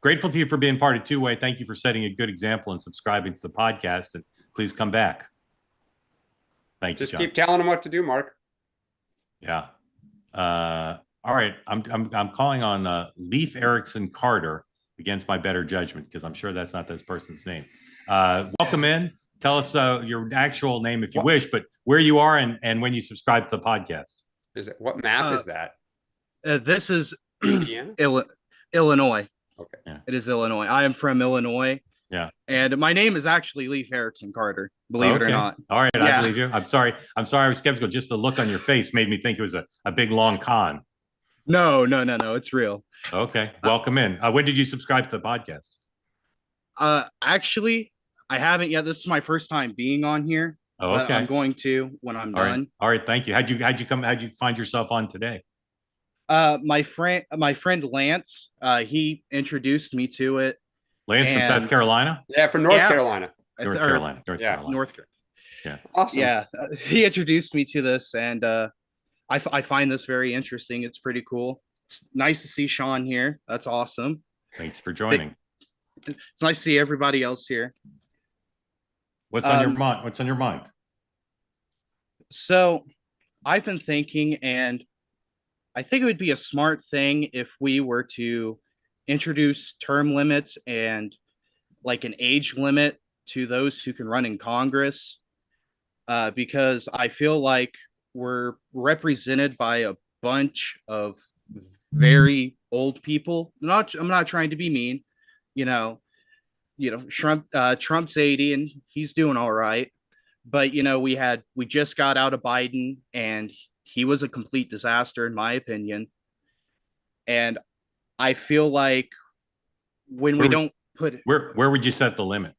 S1: Grateful to you for being part of Two Way. Thank you for setting a good example and subscribing to the podcast. And please come back. Thank you, John.
S11: Just keep telling him what to do, Mark.
S1: Yeah. All right. I'm calling on Leif Erikson Carter against my better judgment, because I'm sure that's not this person's name. Welcome in. Tell us your actual name if you wish, but where you are and when you subscribe to the podcast.
S11: What map is that?
S13: This is
S11: Indiana?
S13: Illinois.
S11: Okay.
S1: Yeah.
S13: It is Illinois. I am from Illinois.
S1: Yeah.
S13: And my name is actually Leif Erikson Carter, believe it or not.
S1: All right. I believe you. I'm sorry. I was skeptical. Just the look on your face made me think it was a big, long con.
S13: No. It's real.
S1: Okay. Welcome in. When did you subscribe to the podcast?
S13: Actually, I haven't yet. This is my first time being on here.
S1: Oh, okay.
S13: I'm going to when I'm done.
S1: All right. Thank you. How'd you find yourself on today?
S13: My friend Lance, he introduced me to it.
S1: Lance from South Carolina?
S11: Yeah, from North Carolina.
S1: North Carolina. North Carolina.
S13: Yeah.
S11: Awesome.
S13: Yeah. He introduced me to this, and I find this very interesting. It's pretty cool. It's nice to see Sean here. That's awesome.
S1: Thanks for joining.
S13: It's nice to see everybody else here.
S1: What's on your mind? What's on your mind?
S13: So I've been thinking, and I think it would be a smart thing if we were to introduce term limits and like an age limit to those who can run in Congress, because I feel like we're represented by a bunch of very old people. I'm not trying to be mean, you know. Trump's 80 and he's doing all right, but we just got out of Biden and he was a complete disaster in my opinion. And I feel like when we don't put
S1: where would you set the limit?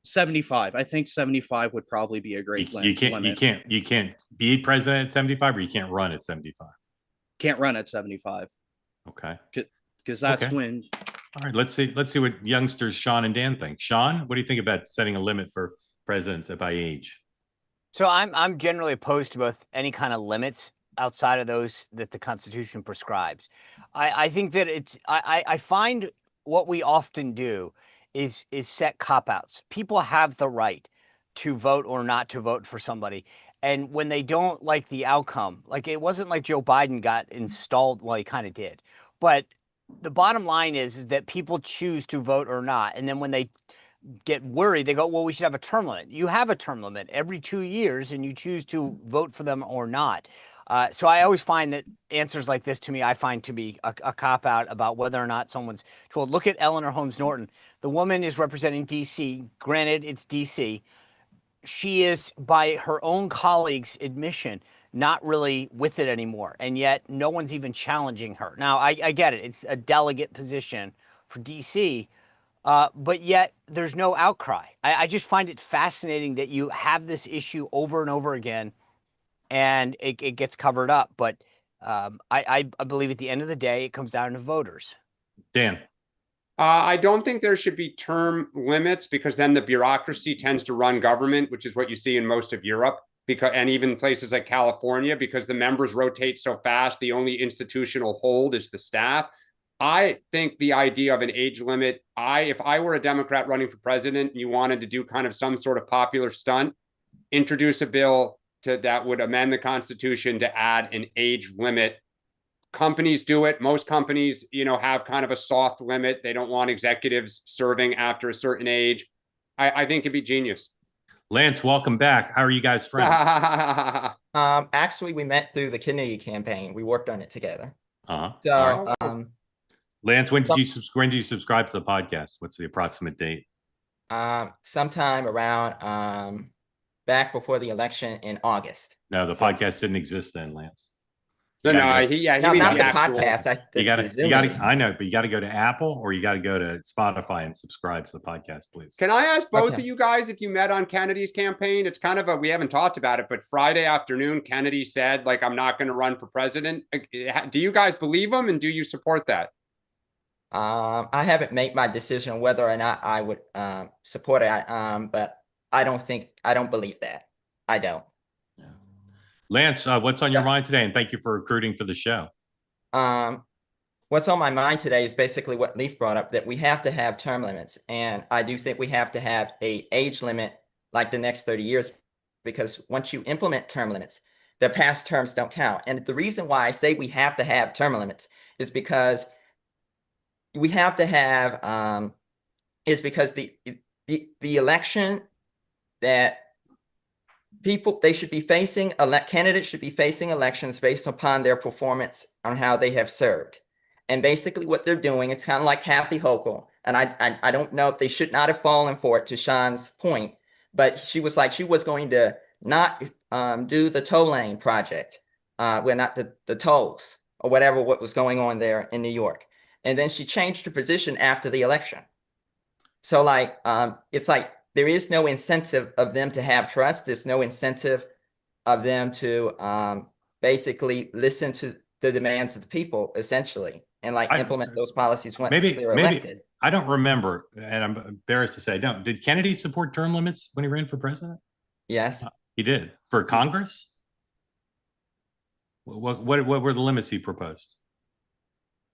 S13: 75. I think 75 would probably be a great limit.
S1: You can't be president at 75, or you can't run at 75.
S13: Can't run at 75.
S1: Okay.
S13: Because that's when.
S1: All right. Let's see what youngsters Sean and Dan think. Sean, what do you think about setting a limit for presidents by age?
S2: So I'm generally opposed to both any kind of limits outside of those that the Constitution prescribes. I think that I find what we often do is set cop-outs. People have the right to vote or not to vote for somebody. And when they don't like the outcome, like it wasn't like Joe Biden got installed, well, he kind of did. But the bottom line is that people choose to vote or not. And then when they get worried, they go, well, we should have a term limit. You have a term limit every 2 years and you choose to vote for them or not. So I always find that answers like this, to me, I find to be a cop-out about whether or not someone's told. Look at Eleanor Holmes Norton. The woman is representing D.C. Granted, it's D.C. She is, by her own colleagues' admission, not really with it anymore. And yet no one's even challenging her. Now, I get it. It's a delegate position for D.C., but yet there's no outcry. I just find it fascinating that you have this issue over and over again, and it gets covered up. But I believe at the end of the day, it comes down to voters.
S1: Dan.
S11: I don't think there should be term limits, because then the bureaucracy tends to run government, which is what you see in most of Europe, and even places like California, because the members rotate so fast. The only institutional hold is the staff. I think the idea of an age limit, if I were a Democrat running for president and you wanted to do kind of some sort of popular stunt, introduce a bill that would amend the Constitution to add an age limit. Companies do it. Most companies, have kind of a soft limit. They don't want executives serving after a certain age. I think it'd be genius.
S1: Lance, welcome back. How are you guys friends?
S14: Actually, we met through the Kennedy campaign. We worked on it together. So,
S1: Lance, when did you subscribe to the podcast? What's the approximate date?
S14: Sometime around back before the election in August.
S1: No, the podcast didn't exist then, Lance.
S14: Not the podcast.
S1: I know, but you got to go to Apple or you got to go to Spotify and subscribe to the podcast, please.
S11: Can I ask both of you guys if you met on Kennedy's campaign? It's kind of we haven't talked about it, but Friday afternoon, Kennedy said, I'm not going to run for president. Do you guys believe him, and do you support that?
S14: I haven't made my decision whether or not I would support it, but I don't believe that. I don't.
S1: Yeah. Lance, what's on your mind today? And thank you for recruiting for the show.
S14: What's on my mind today is basically what Leaf brought up, that we have to have term limits. And I do think we have to have an age limit like the next 30 years, because once you implement term limits, the past terms don't count. And the reason why I say we have to have term limits is because we have to have the election that candidates should be facing elections based upon their performance on how they have served. And basically what they're doing, it's kind of like Kathy Hochul. And I don't know if they should not have fallen for it, to Sean's point, but she was going to not do the toll lane project, not the tolls or whatever, what was going on there in New York. And then she changed her position after the election. So it's like there is no incentive of them to have trust. There's no incentive of them to basically listen to the demands of the people, essentially, and like implement those policies once they're elected.
S1: I don't remember, and I'm embarrassed to say I don't. Did Kennedy support term limits when he ran for president?
S14: Yes.
S1: He did. For Congress? What were the limits he proposed?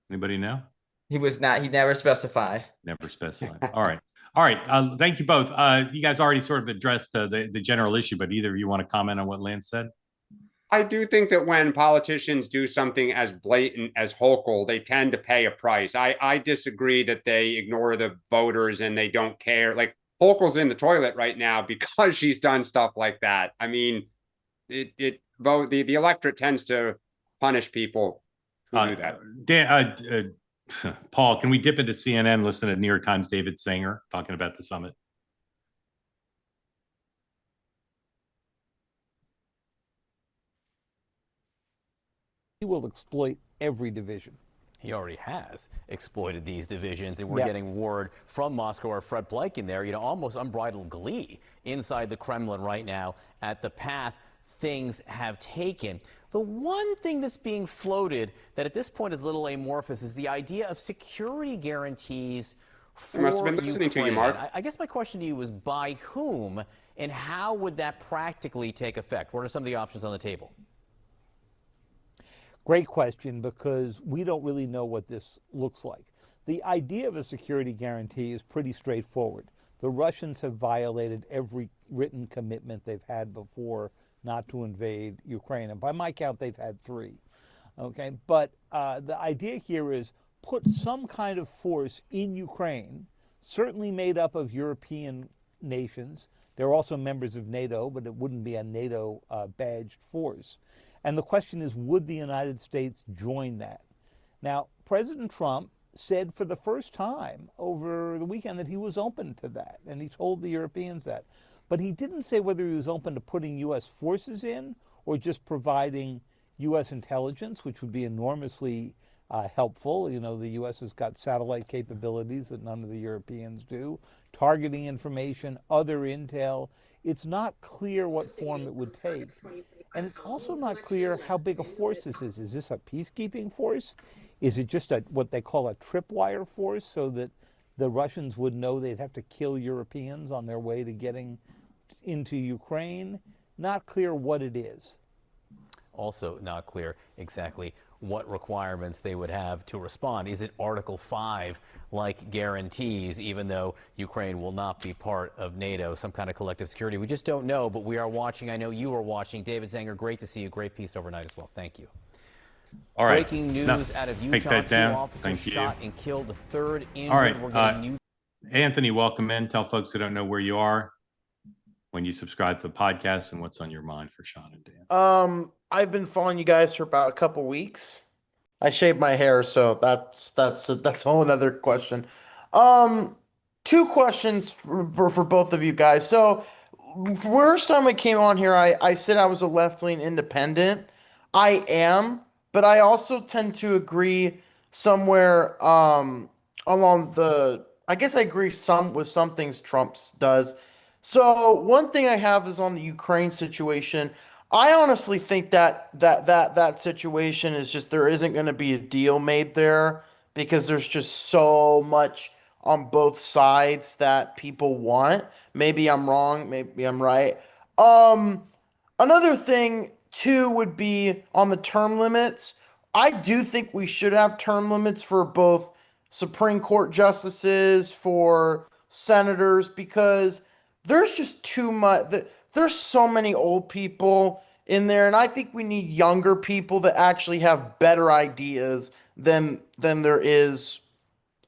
S1: Anybody know?
S14: He was not. He never specified.
S1: Never specified. All right. All right. Thank you both. You guys already sort of addressed the general issue, but either of you want to comment on what Lance said?
S11: I do think that when politicians do something as blatant as Hochul, they tend to pay a price. I disagree that they ignore the voters and they don't care. Like Hochul's in the toilet right now because she's done stuff like that. I mean, the electorate tends to punish people who do that.
S1: Dan, Paul, can we dip into CNN, listen to New York Times David Sanger talking about the summit?
S15: He will exploit every division.
S16: He already has exploited these divisions, and we're getting word from Moscow, or Fred Bleiken there, almost unbridled glee inside the Kremlin right now at the path things have taken. The one thing that's being floated that at this point is a little amorphous is the idea of security guarantees for
S11: I must have been listening
S16: Ukraine.
S11: to you, Mark.
S16: I guess my question to you is by whom, and how would that practically take effect? What are some of the options on the table?
S15: Great question, because we don't really know what this looks like. The idea of a security guarantee is pretty straightforward. The Russians have violated every written commitment they've had before not to invade Ukraine. And by my count, they've had 3. Okay, but the idea here is put some kind of force in Ukraine, certainly made up of European nations. They're also members of NATO, but it wouldn't be a NATO badged force. And the question is, would the United States join that? Now, President Trump said for the first time over the weekend that he was open to that, and he told the Europeans that. But he didn't say whether he was open to putting U.S. forces in or just providing U.S. intelligence, which would be enormously helpful. You know, the U.S. has got satellite capabilities that none of the Europeans do, targeting information, other intel. It's not clear what form it would take. And it's also not clear how big a force this is. Is this a peacekeeping force? Is it just what they call a tripwire force, so that the Russians would know they'd have to kill Europeans on their way to getting into Ukraine? Not clear what it is.
S16: Also not clear exactly what requirements they would have to respond. Is it Article 5 like guarantees, even though Ukraine will not be part of NATO, some kind of collective security? We just don't know, but we are watching. I know you are watching. David Sanger, great to see you. Great piece overnight as well. Thank you.
S1: All right.
S16: Breaking news out of Utah. 2 officers shot and killed, a 3rd injured.
S1: All right.
S16: We're getting new.
S1: Anthony, welcome in. Tell folks who don't know where you are, when you subscribe to the podcast, and what's on your mind for Sean and Dan.
S17: I've been following you guys for about a couple weeks. I shaved my hair, so that's a whole another question. 2 questions for both of you guys. So first time I came on here, I said I was a left-wing independent. I am, but I also tend to agree somewhere along the. I guess I agree with some things Trump does. So one thing I have is on the Ukraine situation. I honestly think that situation is just, there isn't going to be a deal made there because there's just so much on both sides that people want. Maybe I'm wrong, maybe I'm right. Another thing too would be on the term limits. I do think we should have term limits for both Supreme Court justices, for senators, because there's just too much. There's so many old people in there, and I think we need younger people that actually have better ideas than there is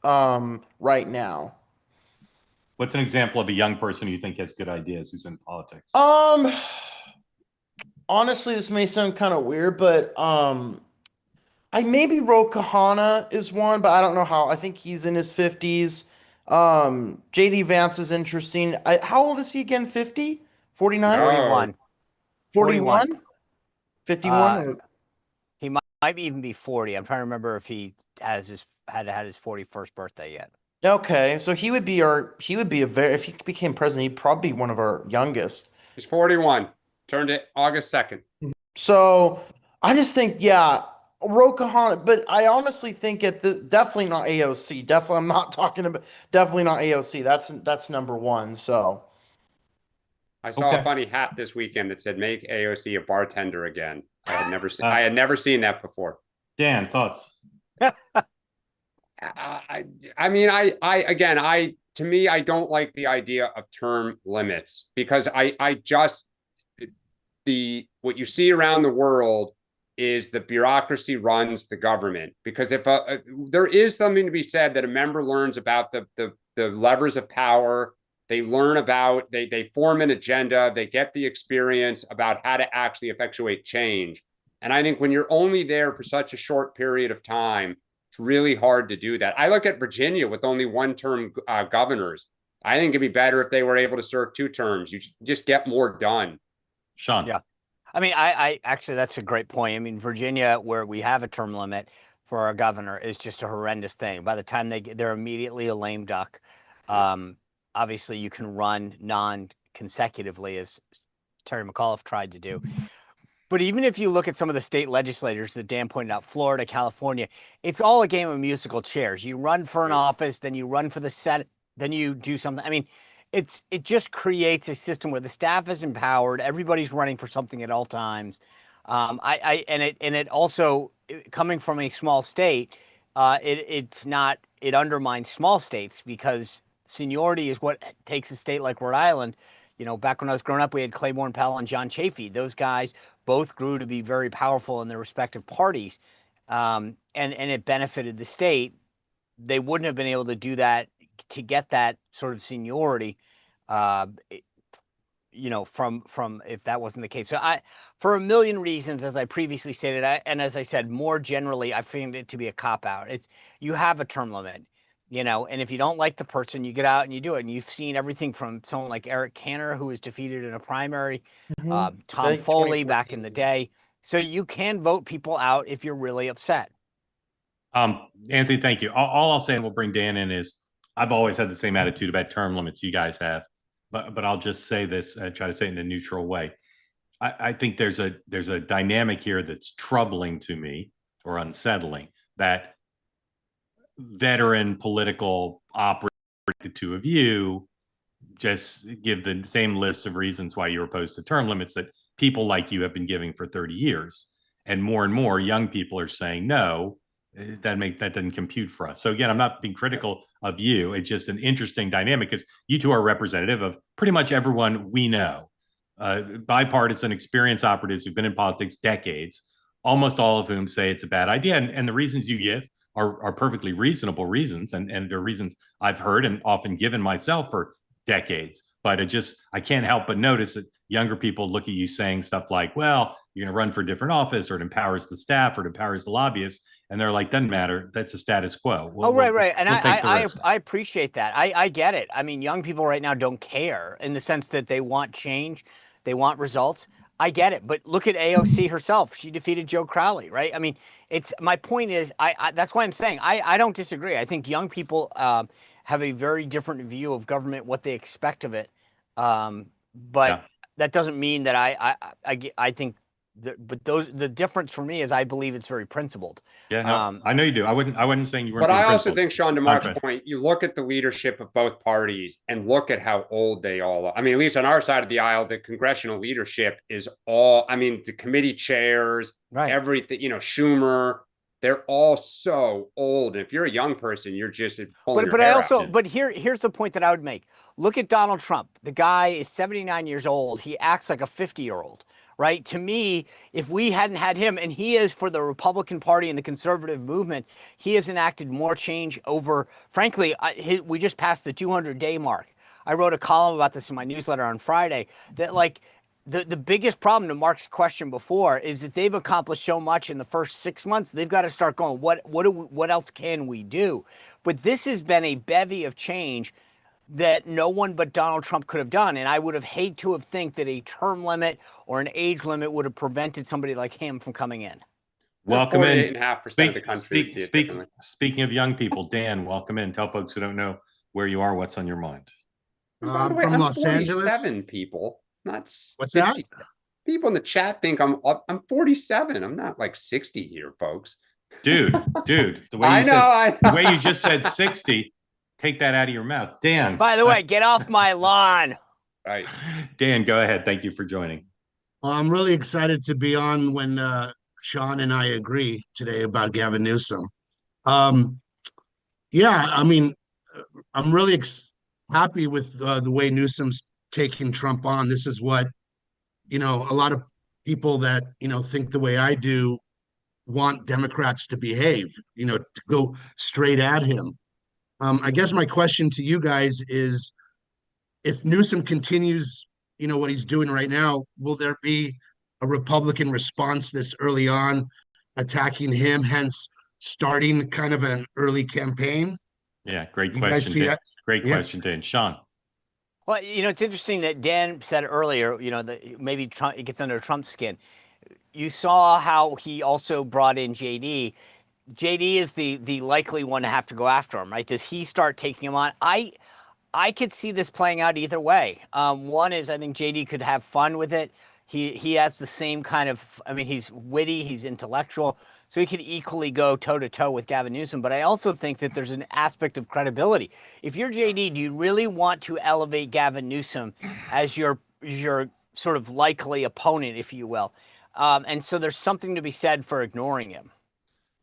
S17: right now.
S1: What's an example of a young person you think has good ideas who's in politics?
S17: Honestly, this may sound kind of weird, but I maybe Ro Kahana is one, but I don't know how. I think he's in his 50s. JD Vance is interesting. How old is he again? 50? 49?
S2: 41.
S17: 41? 51?
S2: He might even be 40. I'm trying to remember if he had his 41st birthday yet.
S17: Okay, so if he became president, he'd probably be one of our youngest.
S11: He's 41. Turned it August 2nd.
S17: So I just think, Rokahan, but I honestly think definitely not AOC. Definitely, I'm not talking about definitely not AOC. That's number one. So
S11: I saw a funny hat this weekend that said "Make AOC a bartender again." I had never seen that before.
S1: Dan, thoughts?
S11: I mean, to me, I don't like the idea of term limits because what you see around the world is the bureaucracy runs the government. Because if there is something to be said that a member learns about the levers of power, they learn about, they form an agenda, they get the experience about how to actually effectuate change. And I think when you're only there for such a short period of time, it's really hard to do that. I look at Virginia with only one-term governors. I think it'd be better if they were able to serve 2 terms. You just get more done.
S1: Sean.
S2: Yeah. I mean, I actually, that's a great point. I mean, Virginia, where we have a term limit for our governor, is just a horrendous thing. By the time they're immediately a lame duck. Obviously, you can run non-consecutively, as Terry McAuliffe tried to do. But even if you look at some of the state legislators that Dan pointed out, Florida, California, it's all a game of musical chairs. You run for an office, then you run for the Senate, then you do something. I mean, it just creates a system where the staff is empowered, everybody's running for something at all times. And it also, coming from a small state, it undermines small states because seniority is what takes a state like Rhode Island. You know, back when I was growing up, we had Claiborne Pell and John Chafee. Those guys both grew to be very powerful in their respective parties, and it benefited the state. They wouldn't have been able to do that to get that sort of seniority, you know, from if that wasn't the case. So for a million reasons, as I previously stated, and as I said, more generally, I find it to be a cop-out. You have a term limit. You know, and if you don't like the person, you get out and you do it. And you've seen everything from someone like Eric Cantor, who was defeated in a primary, Tom Foley back in the day. So you can vote people out if you're really upset.
S1: Anthony, thank you. All I'll say, and we'll bring Dan in, is I've always had the same attitude about term limits you guys have. But I'll just say this, try to say it in a neutral way. I think there's a dynamic here that's troubling to me or unsettling, that veteran political operator, the two of you just give the same list of reasons why you're opposed to term limits that people like you have been giving for 30 years. And more young people are saying, no, that doesn't compute for us. So again, I'm not being critical of you. It's just an interesting dynamic because you two are representative of pretty much everyone we know. Bipartisan, experienced operatives who've been in politics decades, almost all of whom say it's a bad idea. And the reasons you give are perfectly reasonable reasons, and they're reasons I've heard and often given myself for decades. But I can't help but notice that younger people look at you saying stuff like, well, you're going to run for a different office, or it empowers the staff, or it empowers the lobbyists. And they're like, doesn't matter. That's a status quo.
S2: Right. And I appreciate that. I get it. I mean, young people right now don't care in the sense that they want change. They want results. I get it, but look at AOC herself. She defeated Joe Crowley, right? I mean, my point is, that's why I'm saying I don't disagree. I think young people have a very different view of government, what they expect of it. But that doesn't mean that I think. But the difference for me is I believe it's very principled.
S1: Yeah, no, I know you do. I wasn't saying you weren't.
S11: But I also think, Sean, to Mark's point, you look at the leadership of both parties and look at how old they all are. I mean, at least on our side of the aisle, the congressional leadership is all. I mean, the committee chairs, everything. You know, Schumer. They're all so old. And if you're a young person, you're just pulling your hair out.
S2: But here's the point that I would make. Look at Donald Trump. The guy is 79 years old. He acts like a 50-year-old. Right? To me, if we hadn't had him, and he is for the Republican Party and the conservative movement, he has enacted more change over, frankly, we just passed the 200-day mark. I wrote a column about this in my newsletter on Friday, that like the biggest problem, to Mark's question before, is that they've accomplished so much in the first 6 months. They've got to start going, what else can we do? But this has been a bevy of change that no one but Donald Trump could have done. And I would have hated to have think that a term limit or an age limit would have prevented somebody like him from coming in.
S1: Welcome in.
S11: 48.5% of the country.
S1: Speaking of young people, Dan, welcome in. Tell folks who don't know where you are, what's on your mind.
S11: I'm from Los Angeles. 47 people.
S18: What's that?
S11: people in the chat think I'm 47. I'm not like 60 here, folks.
S1: Dude, the way you the way you just said 60, take that out of your mouth. Dan.
S2: By the way, get off my lawn.
S11: Right.
S1: Dan, go ahead. Thank you for joining.
S18: Well, I'm really excited to be on when Sean and I agree today about Gavin Newsom. Yeah, I mean, I'm really happy with the way Newsom's taking Trump on. This is what, a lot of people that, think the way I do want Democrats to behave, to go straight at him. I guess my question to you guys is, if Newsom continues, what he's doing right now, will there be a Republican response this early on attacking him, hence starting kind of an early campaign?
S1: Yeah, great question, Dan. Great question, Dan. Sean.
S2: Well, it's interesting that Dan said earlier, that maybe Trump, it gets under Trump's skin. You saw how he also brought in JD. JD is the likely one to have to go after him, right? Does he start taking him on? I could see this playing out either way. One is I think JD could have fun with it. He has the same kind of, he's witty, he's intellectual, so he could equally go toe-to-toe with Gavin Newsom. But I also think that there's an aspect of credibility. If you're JD, do you really want to elevate Gavin Newsom as your sort of likely opponent, if you will? And so there's something to be said for ignoring him.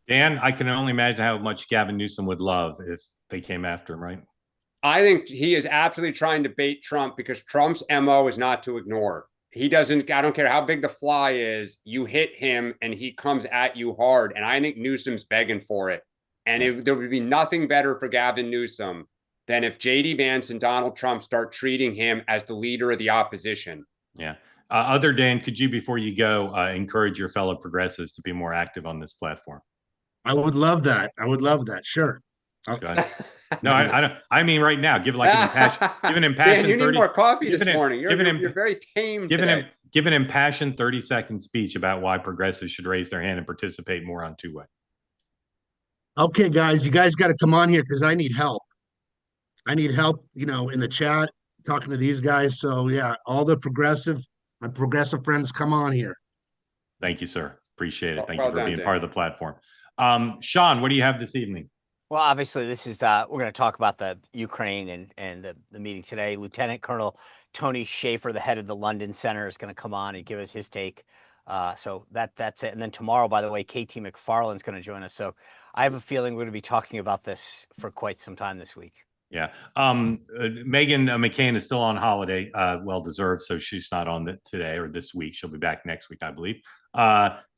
S1: Dan, I can only imagine how much Gavin Newsom would love if they came after him, right?
S11: I think he is absolutely trying to bait Trump because Trump's MO is not to ignore. He doesn't, I don't care how big the fly is, you hit him and he comes at you hard. And I think Newsom's begging for it. And there would be nothing better for Gavin Newsom than if J.D. Vance and Donald Trump start treating him as the leader of the opposition.
S1: Yeah. Other Dan, could you, before you go, encourage your fellow progressives to be more active on this platform?
S18: I would love that. Sure.
S1: No, I don't. I mean, right now, give like an impassioned,
S11: Dan, you need more coffee this morning. You're very tame.
S1: Give an impassioned 30-second speech about why progressives should raise their hand and participate more on two-way.
S18: Okay, guys, you guys got to come on here because I need help. I need help, in the chat, talking to these guys. So yeah, all my progressive friends, come on here.
S1: Thank you, sir. Appreciate it. Thank you for being part of the platform. Sean, what do you have this evening?
S2: Well, obviously, this is we're going to talk about the Ukraine and the meeting today. Lieutenant Colonel Tony Schaefer, the head of the London Center, is going to come on and give us his take. So that's it. And then tomorrow, by the way, KT McFarland's going to join us. So I have a feeling we're going to be talking about this for quite some time this week.
S1: Yeah. Meghan McCain is still on holiday, well-deserved, so she's not on today or this week. She'll be back next week, I believe.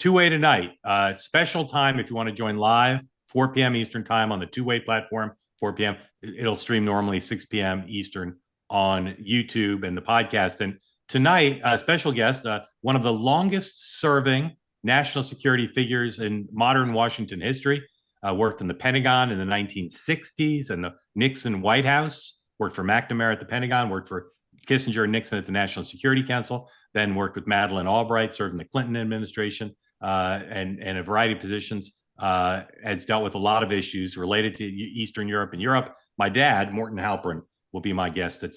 S1: Two-way tonight. Special time if you want to join live, 4 p.m. Eastern time on the two-way platform, 4 p.m. It'll stream normally 6 p.m. Eastern on YouTube and the podcast. And tonight, a special guest, one of the longest-serving national security figures in modern Washington history, worked in the Pentagon in the 1960s and the Nixon White House, worked for McNamara at the Pentagon, worked for Kissinger and Nixon at the National Security Council, then worked with Madeleine Albright, served in the Clinton administration, and a variety of positions, has dealt with a lot of issues related to Eastern Europe and Europe. My dad, Morton Halperin, will be my guest at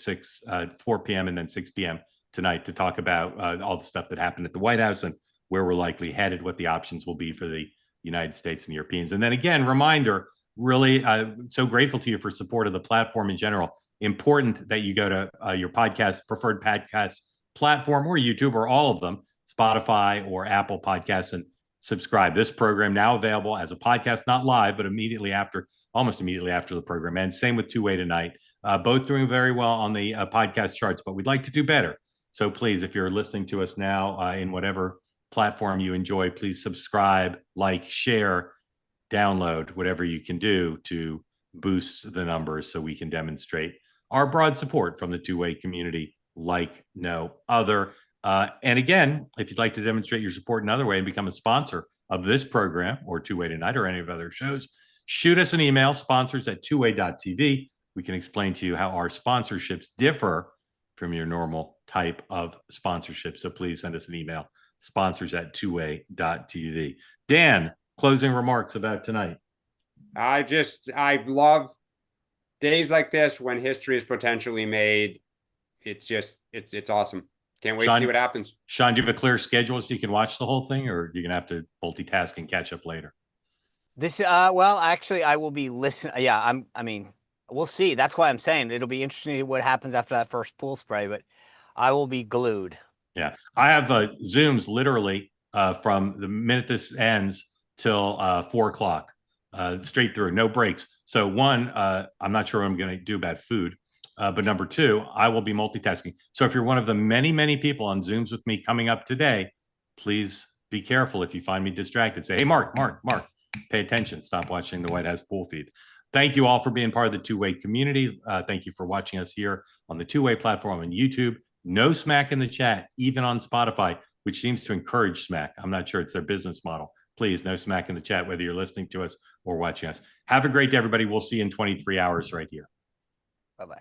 S1: 4 p.m. and then 6 p.m. tonight to talk about all the stuff that happened at the White House and where we're likely headed, what the options will be for the United States and the Europeans. And then again, reminder, really so grateful to you for support of the platform in general. Important that you go to your preferred podcast platform or YouTube or all of them, Spotify or Apple Podcasts, and subscribe. This program now available as a podcast, not live, but almost immediately after the program ends. Same with Two Way Tonight. Both doing very well on the podcast charts, but we'd like to do better. So please, if you're listening to us now in whatever platform you enjoy, please subscribe, like, share, download, whatever you can do to boost the numbers so we can demonstrate our broad support from the two-way community like no other. And again, if you'd like to demonstrate your support another way and become a sponsor of this program or Two Way Tonight or any of other shows, shoot us an email, sponsors@twoway.tv. We can explain to you how our sponsorships differ from your normal type of sponsorship. So please send us an email, sponsors@twoway.tv. Dan, closing remarks about tonight.
S11: I love days like this when history is potentially made. It's awesome. Can't wait to see what happens.
S1: Sean, do you have a clear schedule so you can watch the whole thing, or you're gonna have to multitask and catch up later?
S2: This, well, actually, I will be listening. Yeah, I mean, we'll see. That's why I'm saying it'll be interesting what happens after that first pool spray, but I will be glued.
S1: Yeah, I have Zooms literally from the minute this ends till 4 o'clock, straight through, no breaks. So one, I'm not sure what I'm going to do about food, but number two, I will be multitasking. So if you're one of the many, many people on Zooms with me coming up today, please be careful if you find me distracted. Say, hey, Mark, pay attention. Stop watching the White House pool feed. Thank you all for being part of the two-way community. Thank you for watching us here on the two-way platform on YouTube. No smack in the chat, even on Spotify, which seems to encourage smack. I'm not sure it's their business model. Please, no smack in the chat, whether you're listening to us or watching us. Have a great day, everybody. We'll see you in 23 hours right here.
S2: Bye-bye.